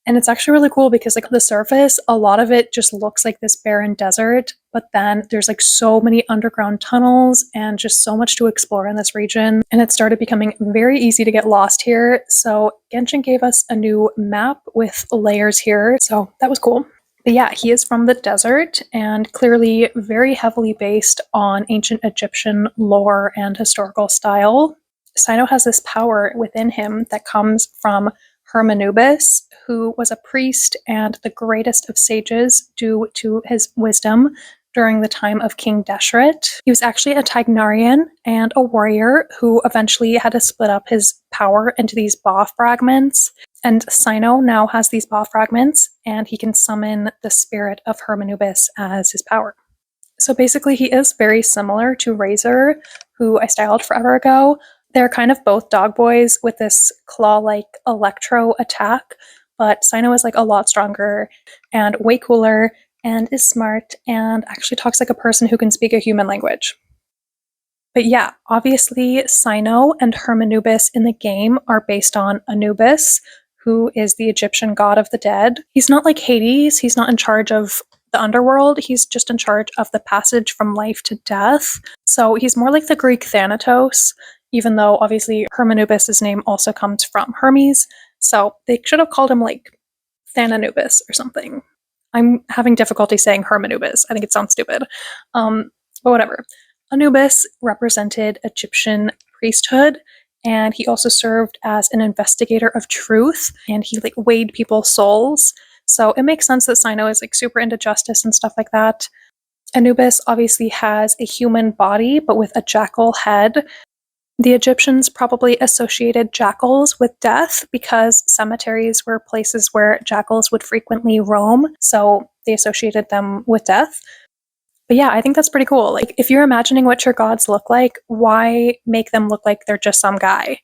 And it's actually really cool because the surface, a lot of it just looks like this barren desert, but then there's so many underground tunnels and just so much to explore in this region. And it started becoming very easy to get lost here. So Genshin gave us a new map with layers here. So that was cool. But yeah, he is from the desert and clearly very heavily based on ancient Egyptian lore and historical style. Cyno has this power within him that comes from Hermanubis, who was a priest and the greatest of sages due to his wisdom during the time of King Deshret. He was actually a Tighnarian and a warrior who eventually had to split up his power into these Ba fragments. And Cyno now has these Ba fragments, and he can summon the spirit of Hermanubis as his power. So basically, he is very similar to Razor, who I styled forever ago. They're kind of both dog boys with this claw-like electro attack, but Cyno is a lot stronger and way cooler and is smart and actually talks like a person who can speak a human language. But yeah, obviously Cyno and Hermanubis in the game are based on Anubis, who is the Egyptian god of the dead. He's not like Hades, he's not in charge of the underworld, he's just in charge of the passage from life to death. So he's more like the Greek Thanatos, even though obviously Hermanubis' name also comes from Hermes. So they should have called him Thananubis or something. I'm having difficulty saying Hermanubis. I think it sounds stupid. But whatever. Anubis represented Egyptian priesthood, and he also served as an investigator of truth, and he weighed people's souls. So it makes sense that Cyno is super into justice and stuff like that. Anubis obviously has a human body, but with a jackal head. The Egyptians probably associated jackals with death because cemeteries were places where jackals would frequently roam, so they associated them with death. But yeah, I think that's pretty cool. If you're imagining what your gods look like, why make them look like they're just some guy?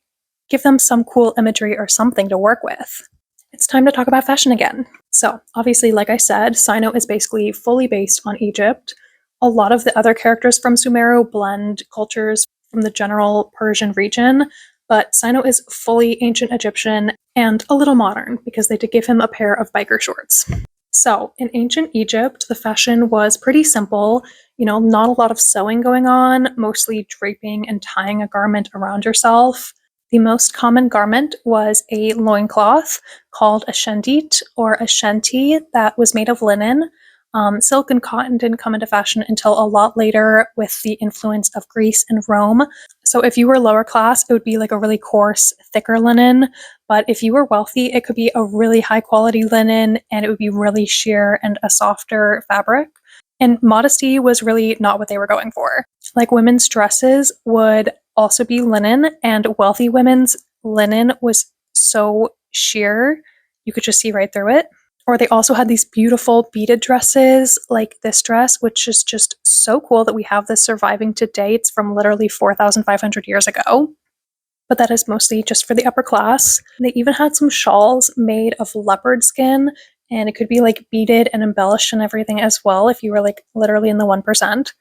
Give them some cool imagery or something to work with. It's time to talk about fashion again. So, obviously, like I said, Cyno is basically fully based on Egypt. A lot of the other characters from Sumeru blend cultures from the general Persian region, but Cyno is fully ancient Egyptian and a little modern because they did give him a pair of biker shorts. So, in ancient Egypt, the fashion was pretty simple, not a lot of sewing going on, mostly draping and tying a garment around yourself. The most common garment was a loincloth called a shendit or a shanti that was made of linen. Silk and cotton didn't come into fashion until a lot later with the influence of Greece and Rome. So if you were lower class, it would be a really coarse, thicker linen. But if you were wealthy, it could be a really high quality linen and it would be really sheer and a softer fabric. And modesty was really not what they were going for. Women's dresses would also be linen, and wealthy women's linen was so sheer, you could just see right through it. Or they also had these beautiful beaded dresses like this dress, which is just so cool that we have this surviving today. It's from literally 4,500 years ago. But that is mostly just for the upper class. They even had some shawls made of leopard skin, and it could be beaded and embellished and everything as well if you were literally in the 1%.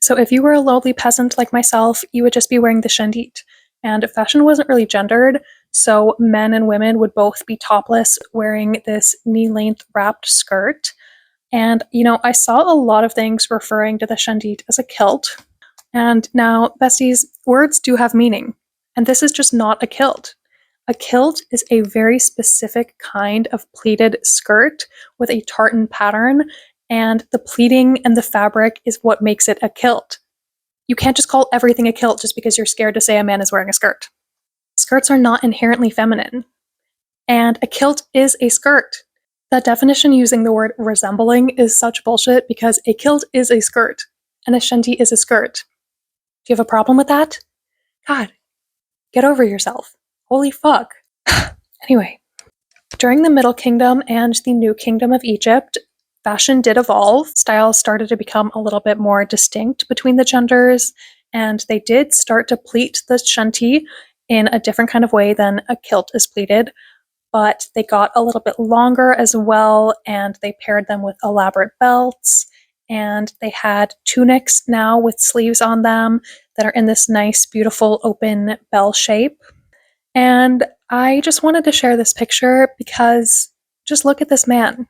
So if you were a lowly peasant like myself, you would just be wearing the shandit. And fashion wasn't really gendered, so men and women would both be topless, wearing this knee-length wrapped skirt. And, I saw a lot of things referring to the shandit as a kilt. And now, besties, words do have meaning. And this is just not a kilt. A kilt is a very specific kind of pleated skirt with a tartan pattern, and the pleating and the fabric is what makes it a kilt. You can't just call everything a kilt just because you're scared to say a man is wearing a skirt. Skirts are not inherently feminine. And a kilt is a skirt. That definition using the word resembling is such bullshit because a kilt is a skirt, and a shanty is a skirt. Do you have a problem with that? God, get over yourself. Holy fuck. Anyway, during the Middle Kingdom and the New Kingdom of Egypt, fashion did evolve. Styles started to become a little bit more distinct between the genders, and they did start to pleat the shanty in a different kind of way than a kilt is pleated. But they got a little bit longer as well, and they paired them with elaborate belts, and they had tunics now with sleeves on them that are in this nice, beautiful, open bell shape. And I just wanted to share this picture because just look at this man.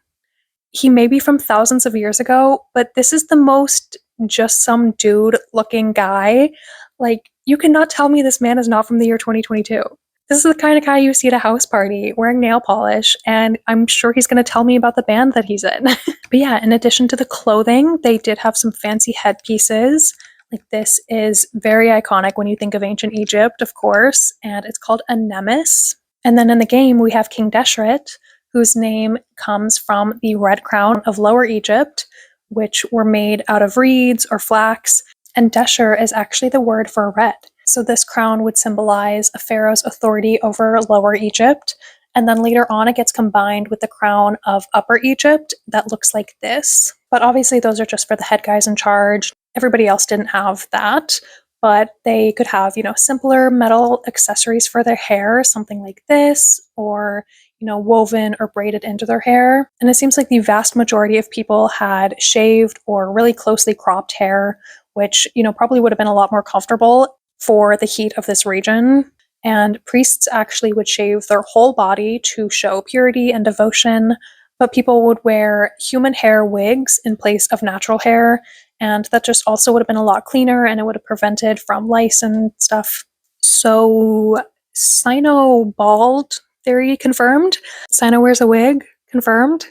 He may be from thousands of years ago, but this is the most just some dude looking guy. Like, you cannot tell me this man is not from the year 2022. This is the kind of guy you see at a house party wearing nail polish, and I'm sure he's going to tell me about the band that he's in. But yeah, in addition to the clothing, they did have some fancy headpieces. Like, this is very iconic when you think of ancient Egypt, of course, and it's called a nemes. And then in the game, we have King Deshret, whose name comes from the red crown of Lower Egypt, which were made out of reeds or flax, and Desher is actually the word for red. So this crown would symbolize a pharaoh's authority over Lower Egypt, and then later on it gets combined with the crown of Upper Egypt that looks like this. But obviously those are just for the head guys in charge. Everybody else didn't have that, but they could have, simpler metal accessories for their hair, something like this, or, woven or braided into their hair. And it seems like the vast majority of people had shaved or really closely cropped hair, which, probably would have been a lot more comfortable for the heat of this region. And priests actually would shave their whole body to show purity and devotion, but people would wear human hair wigs in place of natural hair, and that just also would have been a lot cleaner, and it would have prevented from lice and stuff. So, Cyno bald theory confirmed. Cyno wears a wig, confirmed.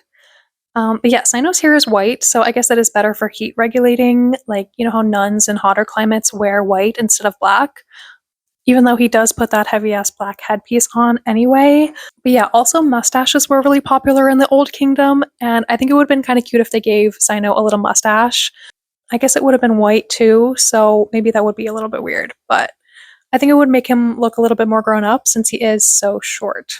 But yeah, Cyno's hair is white, so I guess that is better for heat regulating. Like, how nuns in hotter climates wear white instead of black, even though he does put that heavy-ass black headpiece on anyway. But yeah, also mustaches were really popular in the Old Kingdom, and I think it would have been kind of cute if they gave Cyno a little mustache. I guess it would have been white too, so maybe that would be a little bit weird, but I think it would make him look a little bit more grown up since he is so short.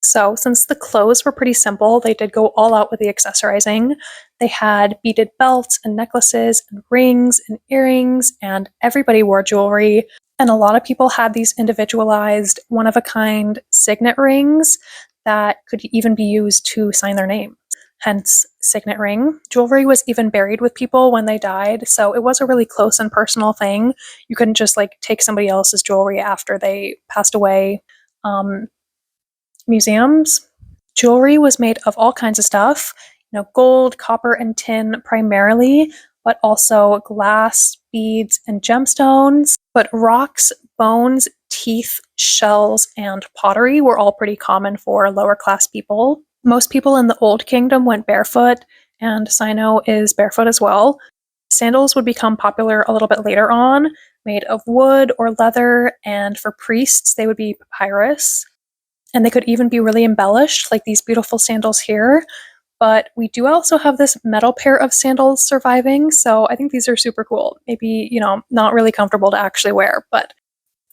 So, since the clothes were pretty simple, they did go all out with the accessorizing. They had beaded belts and necklaces and rings and earrings, and everybody wore jewelry. And a lot of people had these individualized, one-of-a-kind signet rings that could even be used to sign their name. Hence, signet ring. Jewelry was even buried with people when they died, so it was a really close and personal thing. You couldn't just take somebody else's jewelry after they passed away. Museums. Jewelry was made of all kinds of stuff, gold, copper, and tin primarily, but also glass, beads, and gemstones. But rocks, bones, teeth, shells, and pottery were all pretty common for lower class people. Most people in the Old Kingdom went barefoot, and Cyno is barefoot as well. Sandals would become popular a little bit later on, made of wood or leather, and for priests, they would be papyrus. And they could even be really embellished, like these beautiful sandals here. But we do also have this metal pair of sandals surviving, so I think these are super cool. Maybe, not really comfortable to actually wear, but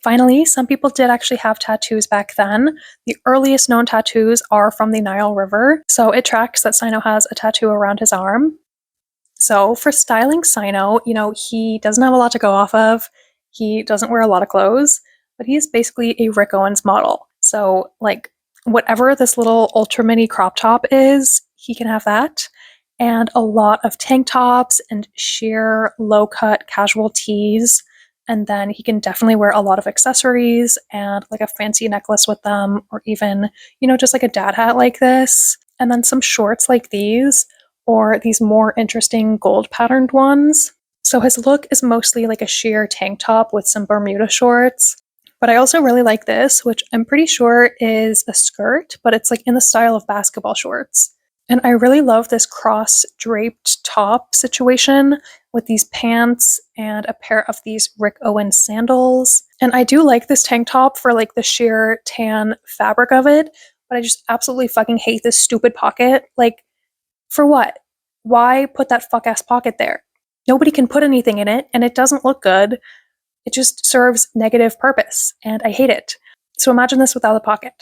finally, some people did actually have tattoos back then. The earliest known tattoos are from the Nile River, so it tracks that Cyno has a tattoo around his arm. So for styling Cyno, he doesn't have a lot to go off of. He doesn't wear a lot of clothes, but he is basically a Rick Owens model. So, whatever this little ultra mini crop top is, he can have that. and a lot of tank tops and sheer low-cut casual tees. And then he can definitely wear a lot of accessories and like a fancy necklace with them, or even, just like a dad hat like this. And then some shorts like these, or these more interesting gold patterned ones. So his look is mostly like a sheer tank top with some Bermuda shorts. But I also really like this, which I'm pretty sure is a skirt, but it's like in the style of basketball shorts. And I really love this cross-draped top situation with these pants and a pair of these Rick Owens sandals. And I do like this tank top for like the sheer tan fabric of it, but I just absolutely fucking hate this stupid pocket. Like, for what? Why put that fuck-ass pocket there? Nobody can put anything in it, and it doesn't look good. It just serves negative purpose, and I hate it. So imagine this without a pocket.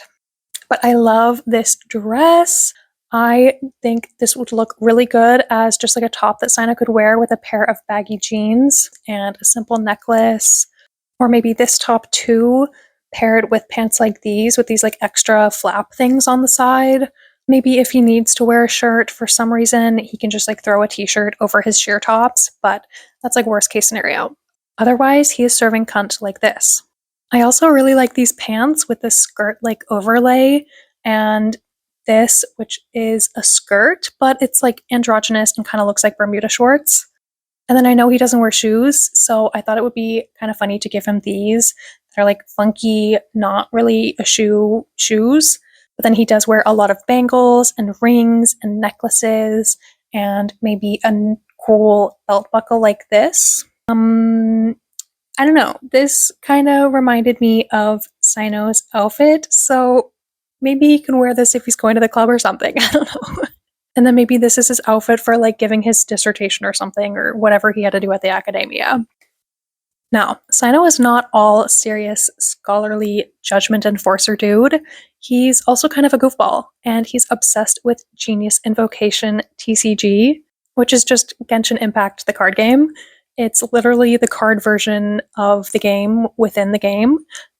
But I love this dress. I think this would look really good as just like a top that Cyno could wear with a pair of baggy jeans and a simple necklace. Or maybe this top too, paired with pants like these with these like extra flap things on the side. Maybe if he needs to wear a shirt for some reason, he can just like throw a t-shirt over his sheer tops, but that's like worst case scenario. Otherwise, he is serving cunt like this. I also really like these pants with this skirt like overlay, and this, which is a skirt, but it's like androgynous and kind of looks like Bermuda shorts. And then I know he doesn't wear shoes, so I thought it would be kind of funny to give him these. They're like funky, not really a shoes. But then he does wear a lot of bangles and rings and necklaces and maybe a cool belt buckle like this. I don't know. This kind of reminded me of Cyno's outfit, so maybe he can wear this if he's going to the club or something. I don't know. And then maybe this is his outfit for like giving his dissertation or something, or whatever he had to do at the academia. Now, Cyno is not all serious, scholarly judgment enforcer dude. He's also kind of a goofball, and he's obsessed with Genius Invocation TCG, which is just Genshin Impact, the card game. It's literally the card version of the game within the game,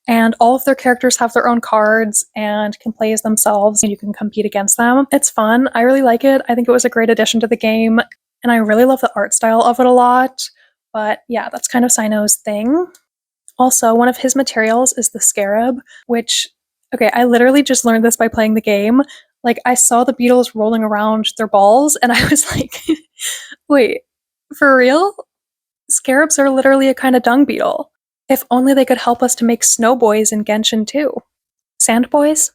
and all of their characters have their own cards and can play as themselves, and you can compete against them. It's fun. I really like it. I think it was a great addition to the game, and I really love the art style of it a lot. But yeah, that's kind of Cyno's thing. Also, one of his materials is the scarab, which, okay, I literally just learned this by playing the game. Like, I saw the beetles rolling around their balls, and I was like, wait, for real? Scarabs are literally a kind of dung beetle. If only they could help us to make snow boys in Genshin too. Sand boys?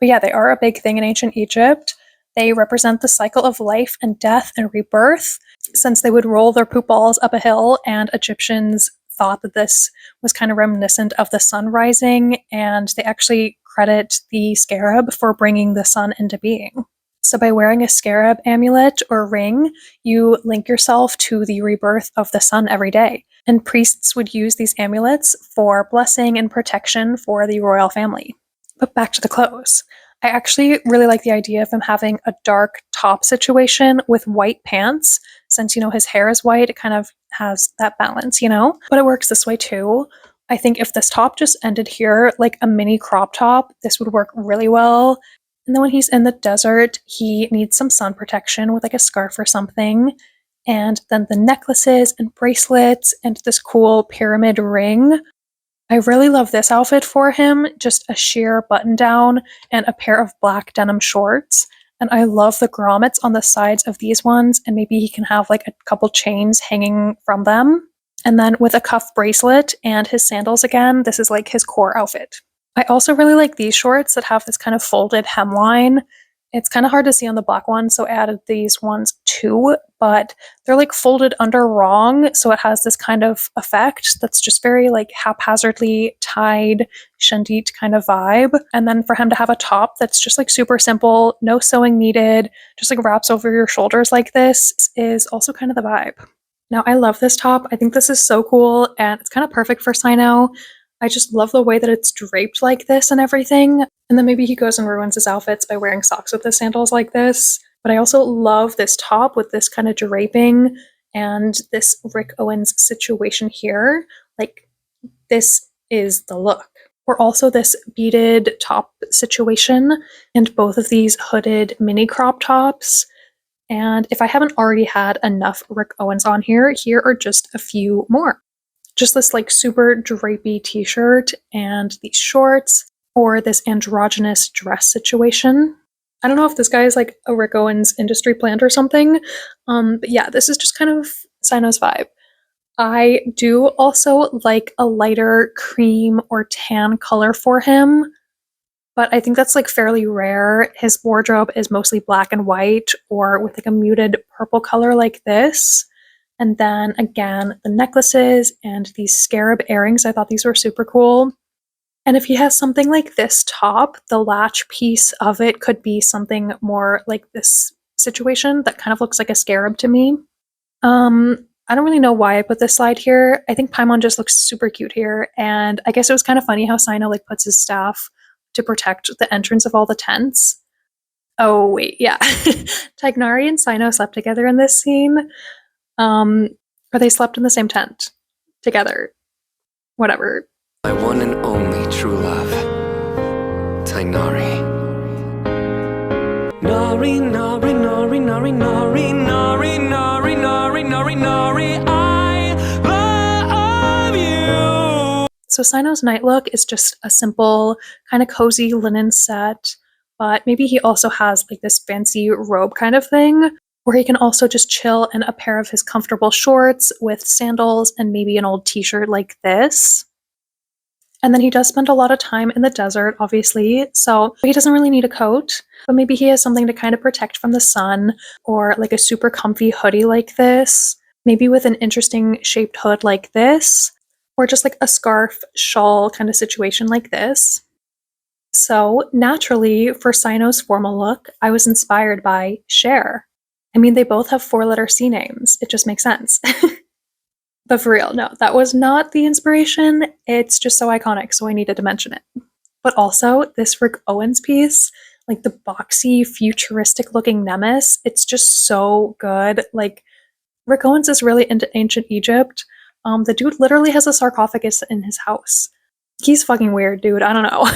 But yeah, they are a big thing in ancient Egypt. They represent the cycle of life and death and rebirth, since they would roll their poop balls up a hill, and Egyptians thought that this was kind of reminiscent of the sun rising, and they actually credit the scarab for bringing the sun into being. So by wearing a scarab amulet or ring, you link yourself to the rebirth of the sun every day. And priests would use these amulets for blessing and protection for the royal family. But back to the clothes. I actually really like the idea of him having a dark top situation with white pants. Since, his hair is white, it kind of has that balance, But it works this way too. I think if this top just ended here, like a mini crop top, this would work really well. And then when he's in the desert, he needs some sun protection with like a scarf or something. And then the necklaces and bracelets and this cool pyramid ring. I really love this outfit for him, just a sheer button down and a pair of black denim shorts. And I love the grommets on the sides of these ones, and maybe he can have like a couple chains hanging from them. And then with a cuff bracelet and his sandals again, this is like his core outfit. I also really like these shorts that have this kind of folded hemline. It's kind of hard to see on the black one, so I added these ones too, but they're like folded under wrong, so it has this kind of effect that's just very like haphazardly tied, shandeet kind of vibe. And then for him to have a top that's just like super simple, no sewing needed, just like wraps over your shoulders like this is also kind of the vibe. Now, I love this top. I think this is so cool, and it's kind of perfect for Cyno. I just love the way that it's draped like this and everything. And then maybe he goes and ruins his outfits by wearing socks with his sandals like this. But I also love this top with this kind of draping and this Rick Owens situation here. Like, this is the look. Or also this beaded top situation, and both of these hooded mini crop tops. And if I haven't already had enough Rick Owens on here, here are just a few more. Just this like super drapey t-shirt and these shorts, or this androgynous dress situation. I don't know if this guy is like a Rick Owens industry plant or something, but yeah, this is just kind of Cyno's vibe. I do also like a lighter cream or tan color for him, but I think that's like fairly rare. His wardrobe is mostly black and white or with like a muted purple color like this. And then again, the necklaces and these scarab earrings, I thought these were super cool. And if he has something like this top, the latch piece of it could be something more like this situation that kind of looks like a scarab to me. I don't really know why I put this slide here. I think Paimon just looks super cute here, and I guess it was kind of funny how Cyno like puts his staff to protect the entrance of all the tents. Oh wait, yeah. Tighnari and Cyno slept together in this scene. Or they slept in the same tent together. Whatever. My one and only true love, Tighnari. Nari, Nari, Nari, Nari, Nari, Nari, Nari, Nari, Nari, Nari, I love you. So Cyno's night look is just a simple, kind of cozy linen set, but maybe he also has like this fancy robe kind of thing, where he can also just chill in a pair of his comfortable shorts with sandals and maybe an old t-shirt like this. And then he does spend a lot of time in the desert, obviously, so he doesn't really need a coat, but maybe he has something to kind of protect from the sun, or like a super comfy hoodie like this, maybe with an interesting shaped hood like this, or just like a scarf, shawl kind of situation like this. So naturally, for Cyno's formal look, I was inspired by Cher. I mean, they both have four-letter C names. It just makes sense. But for real, no, that was not the inspiration. It's just so iconic, so I needed to mention it. But also, this Rick Owens piece, like the boxy, futuristic looking Nemes, it's just so good. Like, Rick Owens is really into ancient Egypt. The dude literally has a sarcophagus in his house. He's fucking weird, dude. I don't know.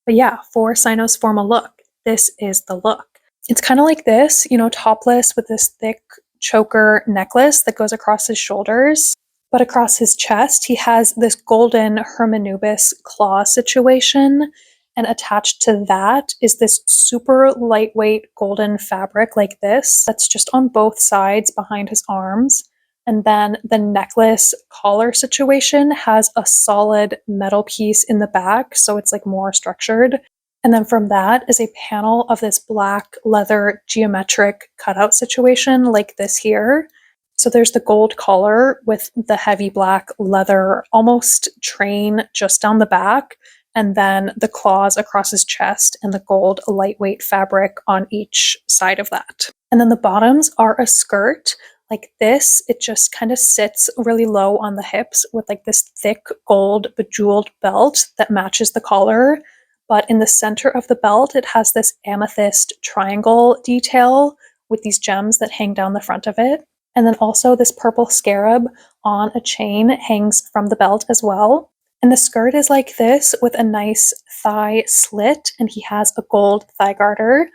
But yeah, for Cyno's formal look, this is the look. It's kind of like this, you know, topless with this thick choker necklace that goes across his shoulders, but across his chest he has this golden Hermanubis claw situation, and attached to that is this super lightweight golden fabric like this that's just on both sides behind his arms. And then the necklace collar situation has a solid metal piece in the back, so it's like more structured. And then from that is a panel of this black leather geometric cutout situation like this here. So there's the gold collar with the heavy black leather, almost train just down the back, and then the claws across his chest and the gold lightweight fabric on each side of that. And then the bottoms are a skirt like this. It just kind of sits really low on the hips with like this thick gold bejeweled belt that matches the collar. But in the center of the belt, it has this amethyst triangle detail with these gems that hang down the front of it. And then also this purple scarab on a chain hangs from the belt as well. And the skirt is like this with a nice thigh slit, and he has a gold thigh garter.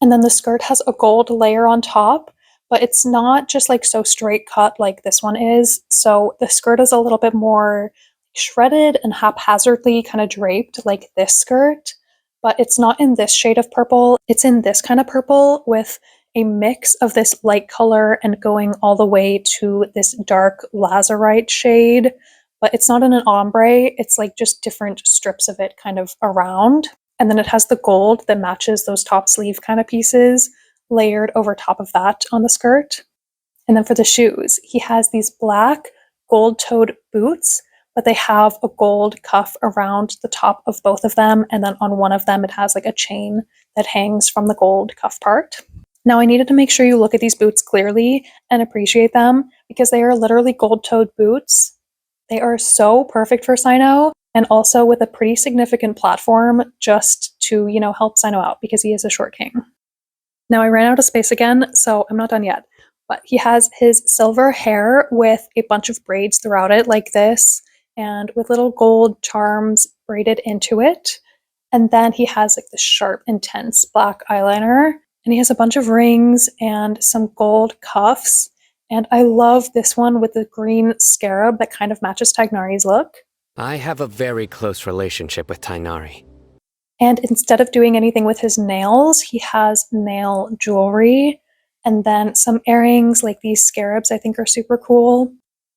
And then the skirt has a gold layer on top, but it's not just like so straight cut like this one is. So the skirt is a little bit more shredded and haphazardly kind of draped like this skirt, but it's not in this shade of purple. It's in this kind of purple with a mix of this light color and going all the way to this dark lazurite shade, but it's not in an ombre. It's like just different strips of it kind of around. And then it has the gold that matches those top sleeve kind of pieces layered over top of that on the skirt. And then for the shoes, he has these black gold-toed boots, but they have a gold cuff around the top of both of them, and then on one of them it has like a chain that hangs from the gold cuff part. Now I needed to make sure you look at these boots clearly and appreciate them, because they are literally gold-toed boots. They are so perfect for Cyno, and also with a pretty significant platform just to, you know, help Cyno out because he is a short king. Now I ran out of space again, so I'm not done yet. But he has his silver hair with a bunch of braids throughout it like this, and with little gold charms braided into it. And then he has like this sharp, intense black eyeliner. And he has a bunch of rings and some gold cuffs. And I love this one with the green scarab that kind of matches Tighnari's look. I have a very close relationship with Tighnari. And instead of doing anything with his nails, he has nail jewelry. And then some earrings like these scarabs I think are super cool.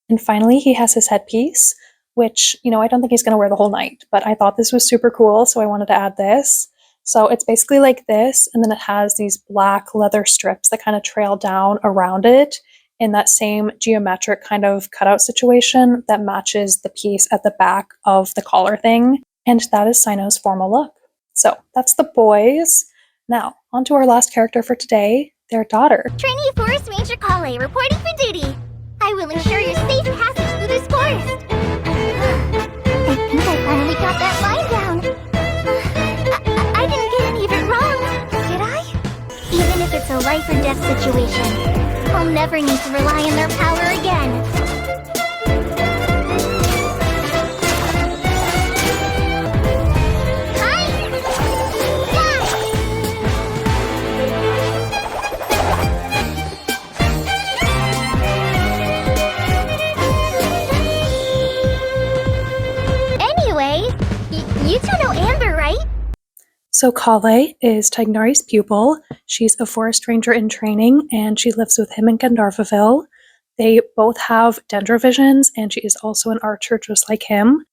And finally, he has his headpiece, which, I don't think he's going to wear the whole night, but I thought this was super cool, so I wanted to add this. So it's basically like this, and then it has these black leather strips that kind of trail down around it in that same geometric kind of cutout situation that matches the piece at the back of the collar thing. And that is Cyno's formal look. So that's the boys. Now, on to our last character for today, their daughter. Trainee Forest Ranger Collei reporting for duty. I will ensure your safe passage through this forest. I think I finally got that line down. I didn't get any of it wrong, did I? Even if it's a life or death situation, I'll never need to rely on their power again. You two know Amber, right? So Collei is Tighnari's pupil. She's a forest ranger in training, and she lives with him in Gandharvaville. They both have dendrovisions, and she is also an archer just like him.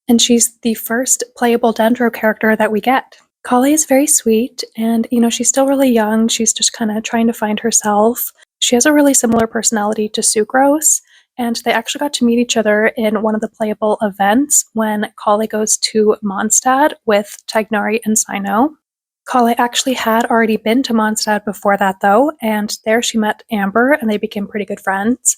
And she's the first playable dendro character that we get. Collei is very sweet, and she's still really young. She's just kind of trying to find herself. She has a really similar personality to Sucrose, and they actually got to meet each other in one of the playable events when Collei goes to Mondstadt with Tighnari and Cyno. Collei actually had already been to Mondstadt before that, though, and there she met Amber, and they became pretty good friends.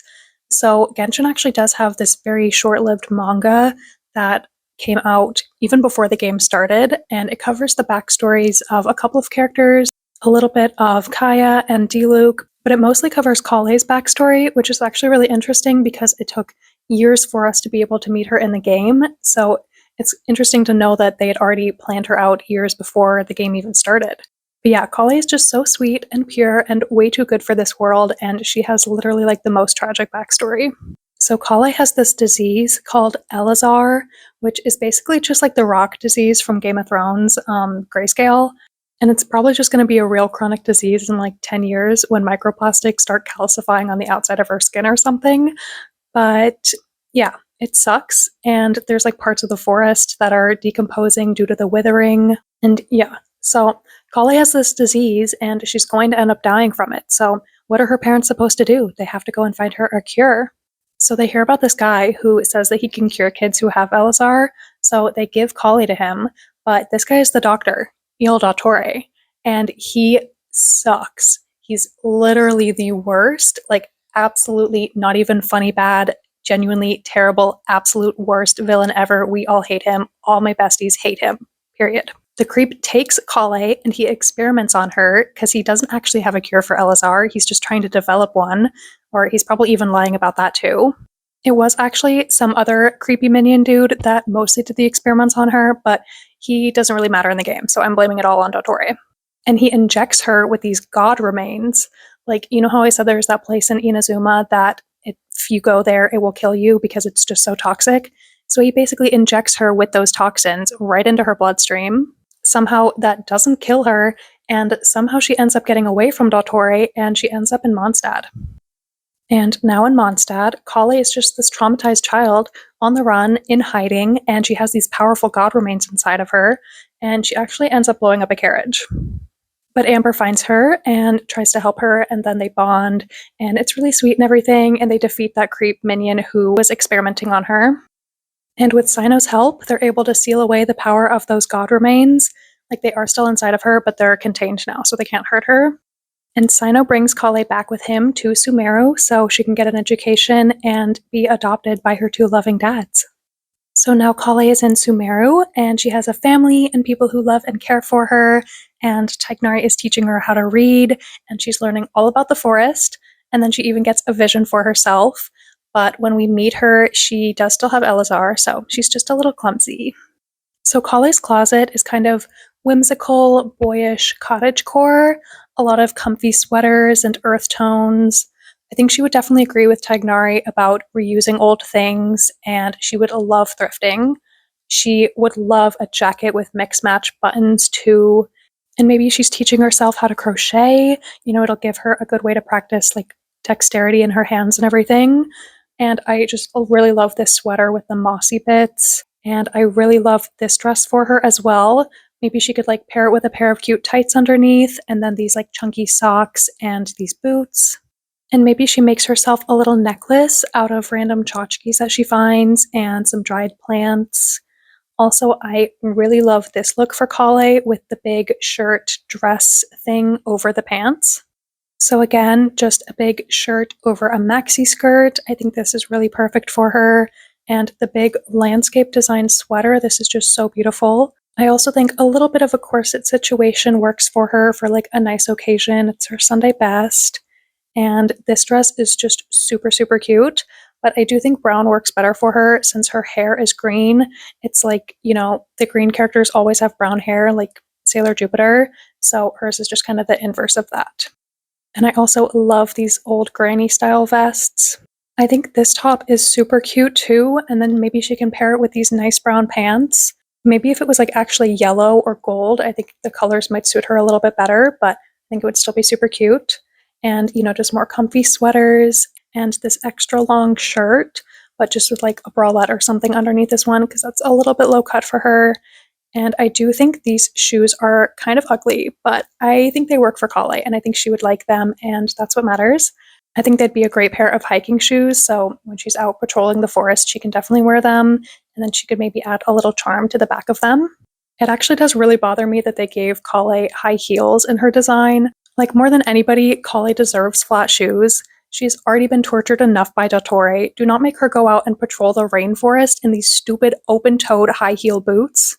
So Genshin actually does have this very short-lived manga that came out even before the game started, and it covers the backstories of a couple of characters, a little bit of Kaya and Diluc, but it mostly covers Collei's backstory, which is actually really interesting because it took years for us to be able to meet her in the game. So it's interesting to know that they had already planned her out years before the game even started. But yeah, Collei is just so sweet and pure and way too good for this world, and she has literally like the most tragic backstory. So Collei has this disease called Elazar, which is basically just like the rock disease from Game of Thrones, Grayscale. And it's probably just going to be a real chronic disease in like 10 years when microplastics start calcifying on the outside of her skin or something. But yeah, it sucks. And there's like parts of the forest that are decomposing due to the withering. And yeah, so Collei has this disease and she's going to end up dying from it. So what are her parents supposed to do? They have to go and find her a cure. So they hear about this guy who says that he can cure kids who have Elazar. So they give Collei to him. But this guy is the doctor, Il Dottore, and he sucks. He's literally the worst, like absolutely not even funny bad, genuinely terrible, absolute worst villain ever. We all hate him. All my besties hate him, period. The creep takes Collei and he experiments on her because he doesn't actually have a cure for Elazar. He's just trying to develop one, or he's probably even lying about that too. It was actually some other creepy minion dude that mostly did the experiments on her, but he doesn't really matter in the game, so I'm blaming it all on Dottore. And he injects her with these god remains. Like, you know how I said there's that place in Inazuma that if you go there, it will kill you because it's just so toxic? So he basically injects her with those toxins right into her bloodstream. Somehow that doesn't kill her, and somehow she ends up getting away from Dottore, and she ends up in Mondstadt. And now in Mondstadt, Collei is just this traumatized child on the run, in hiding, and she has these powerful god remains inside of her, and she actually ends up blowing up a carriage. But Amber finds her and tries to help her, and then they bond, and it's really sweet and everything, and they defeat that creep minion who was experimenting on her. And with Cyno's help, they're able to seal away the power of those god remains. Like, they are still inside of her, but they're contained now, so they can't hurt her. And Cyno brings Collei back with him to Sumeru so she can get an education and be adopted by her two loving dads. So now Collei is in Sumeru, and she has a family and people who love and care for her, and Tighnari is teaching her how to read, and she's learning all about the forest, and then she even gets a vision for herself. But when we meet her, she does still have Elazar, so she's just a little clumsy. So Collei's closet is kind of whimsical, boyish cottagecore. a lot of comfy sweaters and earth tones. I think she would definitely agree with Tighnari about reusing old things, and she would love thrifting. She would love a jacket with mix match buttons too. And maybe she's teaching herself how to crochet. It'll give her a good way to practice like dexterity in her hands and everything. And I just really love this sweater with the mossy bits. And I really love this dress for her as well. Maybe she could like pair it with a pair of cute tights underneath, and then these like chunky socks and these boots. And maybe she makes herself a little necklace out of random tchotchkes that she finds and some dried plants. Also, I really love this look for Collei with the big shirt dress thing over the pants. So again, just a big shirt over a maxi skirt. I think this is really perfect for her. And the big landscape design sweater, this is just so beautiful. I also think a little bit of a corset situation works for her for like a nice occasion. It's her Sunday best. And this dress is just super, super cute. But I do think brown works better for her since her hair is green. It's like, the green characters always have brown hair, like Sailor Jupiter. So hers is just kind of the inverse of that. And I also love these old granny style vests. I think this top is super cute too. And then maybe she can pair it with these nice brown pants. Maybe if it was like actually yellow or gold, I think the colors might suit her a little bit better, but I think it would still be super cute. And, just more comfy sweaters and this extra long shirt, but just with like a bralette or something underneath this one because that's a little bit low cut for her. And I do think these shoes are kind of ugly, but I think they work for Collei and I think she would like them, and that's what matters. I think they'd be a great pair of hiking shoes, so when she's out patrolling the forest, she can definitely wear them, and then she could maybe add a little charm to the back of them. It actually does really bother me that they gave Collei high heels in her design. Like, more than anybody, Collei deserves flat shoes. She's already been tortured enough by Dottore. Do not make her go out and patrol the rainforest in these stupid open-toed high heel boots.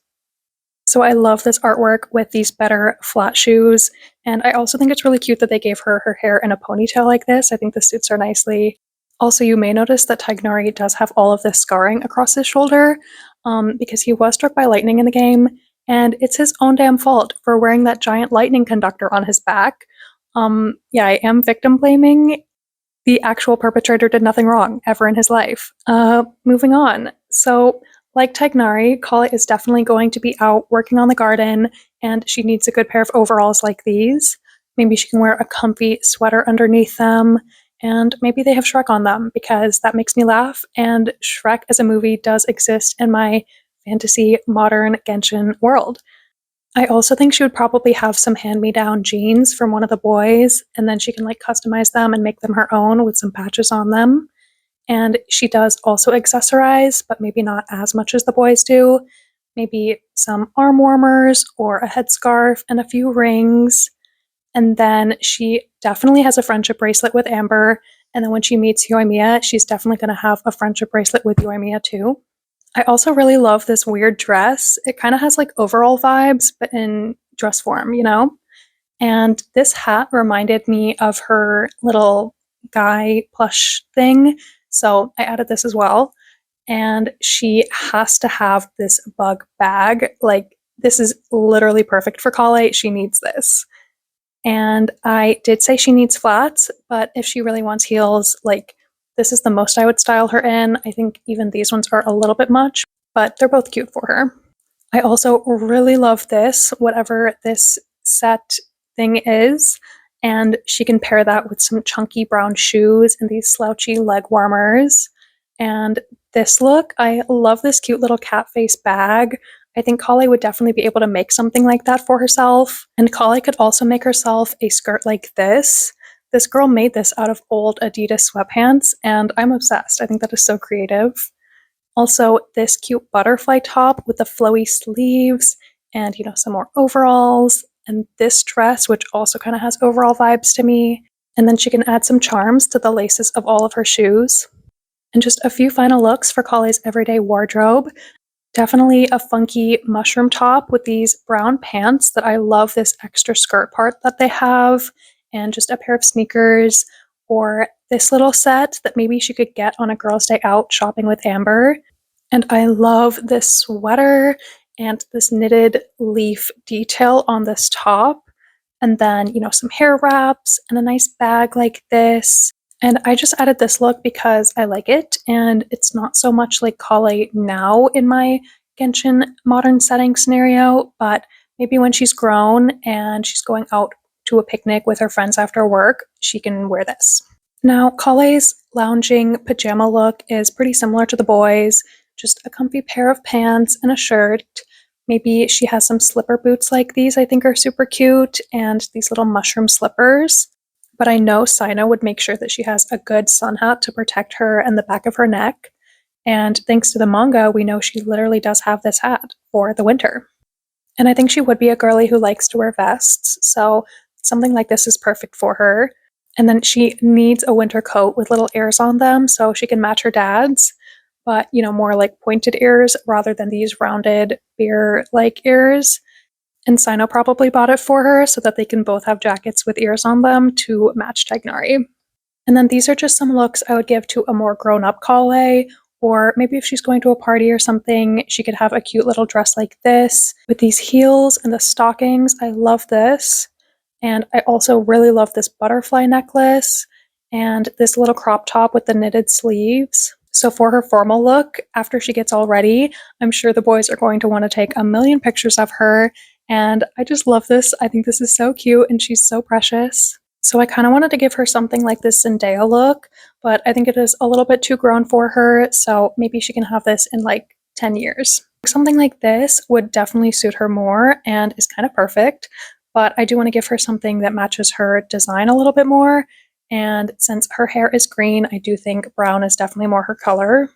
So I love this artwork with these better flat shoes. And I also think it's really cute that they gave her hair in a ponytail like this. I think this suits her nicely. Also, you may notice that Tighnari does have all of this scarring across his shoulder because he was struck by lightning in the game. And it's his own damn fault for wearing that giant lightning conductor on his back. Yeah, I am victim blaming. The actual perpetrator did nothing wrong ever in his life. Moving on. So, like Tighnari, Collei is definitely going to be out working on the garden, and she needs a good pair of overalls like these. Maybe she can wear a comfy sweater underneath them, and maybe they have Shrek on them because that makes me laugh, and Shrek as a movie does exist in my fantasy modern Genshin world. I also think she would probably have some hand-me-down jeans from one of the boys, and then she can like customize them and make them her own with some patches on them. And she does also accessorize, but maybe not as much as the boys do. Maybe some arm warmers or a headscarf and a few rings. And then she definitely has a friendship bracelet with Amber. And then when she meets Yoimiya, she's definitely going to have a friendship bracelet with Yoimiya too. I also really love this weird dress. It kind of has like overall vibes, but in dress form, And this hat reminded me of her little guy plush thing. So I added this as well. And she has to have this bug bag. Like, this is literally perfect for Collei. She needs this. And I did say she needs flats, but if she really wants heels, like, this is the most I would style her in. I think even these ones are a little bit much, but they're both cute for her. I also really love this, whatever this set thing is. And she can pair that with some chunky brown shoes and these slouchy leg warmers. And this look, I love this cute little cat face bag. I think Collei would definitely be able to make something like that for herself. And Collei could also make herself a skirt like this. This girl made this out of old Adidas sweatpants, and I'm obsessed. I think that is so creative. Also, this cute butterfly top with the flowy sleeves and, some more overalls. And this dress, which also kind of has overall vibes to me. And then she can add some charms to the laces of all of her shoes. And just a few final looks for Collei's everyday wardrobe. Definitely a funky mushroom top with these brown pants that I love this extra skirt part that they have. And just a pair of sneakers, or this little set that maybe she could get on a girl's day out shopping with Amber. And I love this sweater and this knitted leaf detail on this top. and then, some hair wraps and a nice bag like this. And I just added this look because I like it, and it's not so much like Collei now in my Genshin modern setting scenario, but maybe when she's grown and she's going out to a picnic with her friends after work, she can wear this. Now, Collei's lounging pajama look is pretty similar to the boys, just a comfy pair of pants and a shirt. Maybe she has some slipper boots like these I think are super cute, and these little mushroom slippers. But I know Cyno would make sure that she has a good sun hat to protect her and the back of her neck. And thanks to the manga, we know she literally does have this hat for the winter. And I think she would be a girly who likes to wear vests, so something like this is perfect for her. And then she needs a winter coat with little ears on them so she can match her dad's, but more like pointed ears rather than these rounded beer-like ears. And Cyno probably bought it for her so that they can both have jackets with ears on them to match Tighnari. And then these are just some looks I would give to a more grown-up Collei, or maybe if she's going to a party or something, she could have a cute little dress like this with these heels and the stockings. I love this. And I also really love this butterfly necklace and this little crop top with the knitted sleeves. So for her formal look, after she gets all ready, I'm sure the boys are going to want to take a million pictures of her. And I just love this. I think this is so cute and she's so precious. So I kind of wanted to give her something like this Zendaya look, but I think it is a little bit too grown for her. So maybe she can have this in like 10 years. Something like this would definitely suit her more and is kind of perfect. But I do want to give her something that matches her design a little bit more. And since her hair is green, I do think brown is definitely more her color.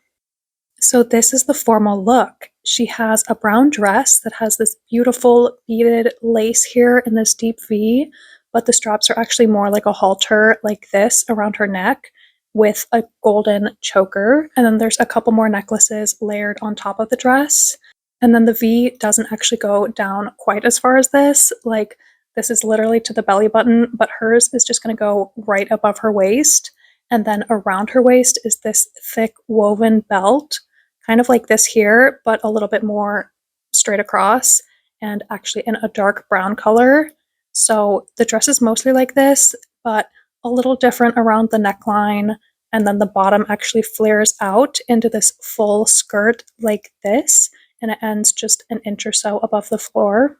So this is the formal look. She has a brown dress that has this beautiful beaded lace here in this deep V, but the straps are actually more like a halter like this around her neck with a golden choker. And then there's a couple more necklaces layered on top of the dress. And then the V doesn't actually go down quite as far as this. Like, this is literally to the belly button, but hers is just going to go right above her waist. And then around her waist is this thick woven belt, kind of like this here, but a little bit more straight across and actually in a dark brown color. So the dress is mostly like this, but a little different around the neckline. And then the bottom actually flares out into this full skirt like this, and it ends just an inch or so above the floor.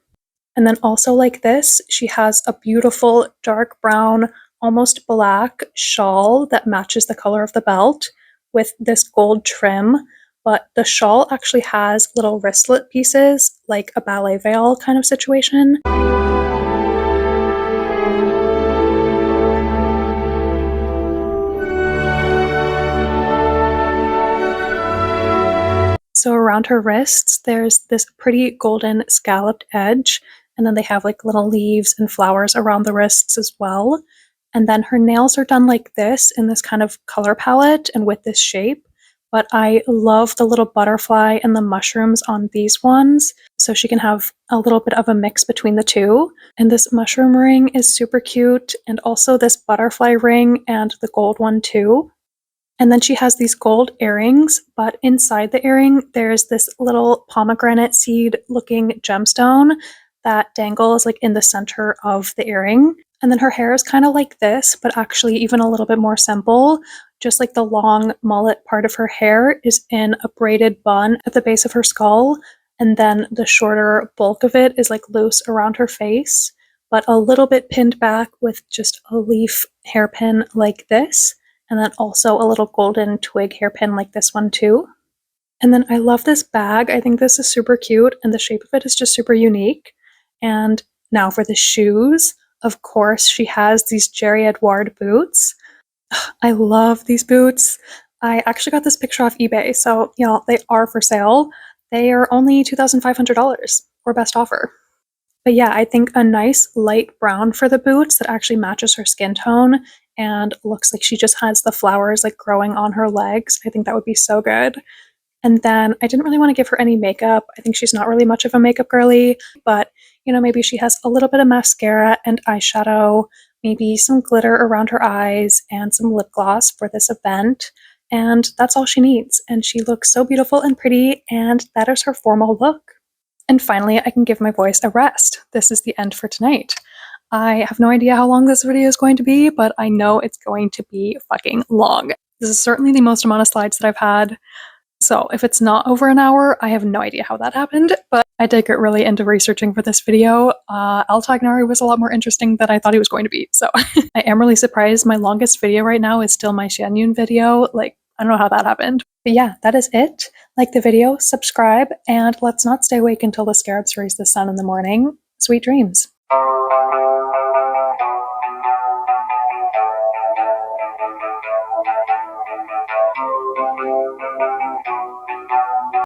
And then also like this, she has a beautiful dark brown, almost black shawl that matches the color of the belt with this gold trim. But the shawl actually has little wristlet pieces, like a ballet veil kind of situation. So around her wrists, there's this pretty golden scalloped edge, and then they have like little leaves and flowers around the wrists as well. And then her nails are done like this in this kind of color palette and with this shape. But I love the little butterfly and the mushrooms on these ones, so she can have a little bit of a mix between the two. And this mushroom ring is super cute, and also this butterfly ring and the gold one too. And then she has these gold earrings, but inside the earring, there's this little pomegranate seed looking gemstone that dangles like in the center of the earring. And then her hair is kind of like this, but actually even a little bit more simple. Just like the long mullet part of her hair is in a braided bun at the base of her skull. And then the shorter bulk of it is like loose around her face, but a little bit pinned back with just a leaf hairpin like this. And then also a little golden twig hairpin like this one too. And then I love this bag. I think this is super cute, and the shape of it is just super unique. And now for the shoes. Of course, she has these Jerry Edouard boots. I love these boots. I actually got this picture off eBay, so they are for sale. They are only $2,500 or best offer. But yeah, I think a nice light brown for the boots that actually matches her skin tone and looks like she just has the flowers like growing on her legs. I think that would be so good. And then I didn't really want to give her any makeup. I think she's not really much of a makeup girly, but maybe she has a little bit of mascara and eyeshadow, maybe some glitter around her eyes and some lip gloss for this event. And that's all she needs. And she looks so beautiful and pretty, and that is her formal look. And finally, I can give my voice a rest. This is the end for tonight. I have no idea how long this video is going to be, but I know it's going to be fucking long. This is certainly the most amount of slides that I've had. So if it's not over an hour, I have no idea how that happened, but I did get really into researching for this video. Tighnari was a lot more interesting than I thought he was going to be, so I am really surprised. My longest video right now is still my Xianyun video. Like, I don't know how that happened. But yeah, that is it. Like the video, subscribe, and let's not stay awake until the scarabs raise the sun in the morning. Sweet dreams.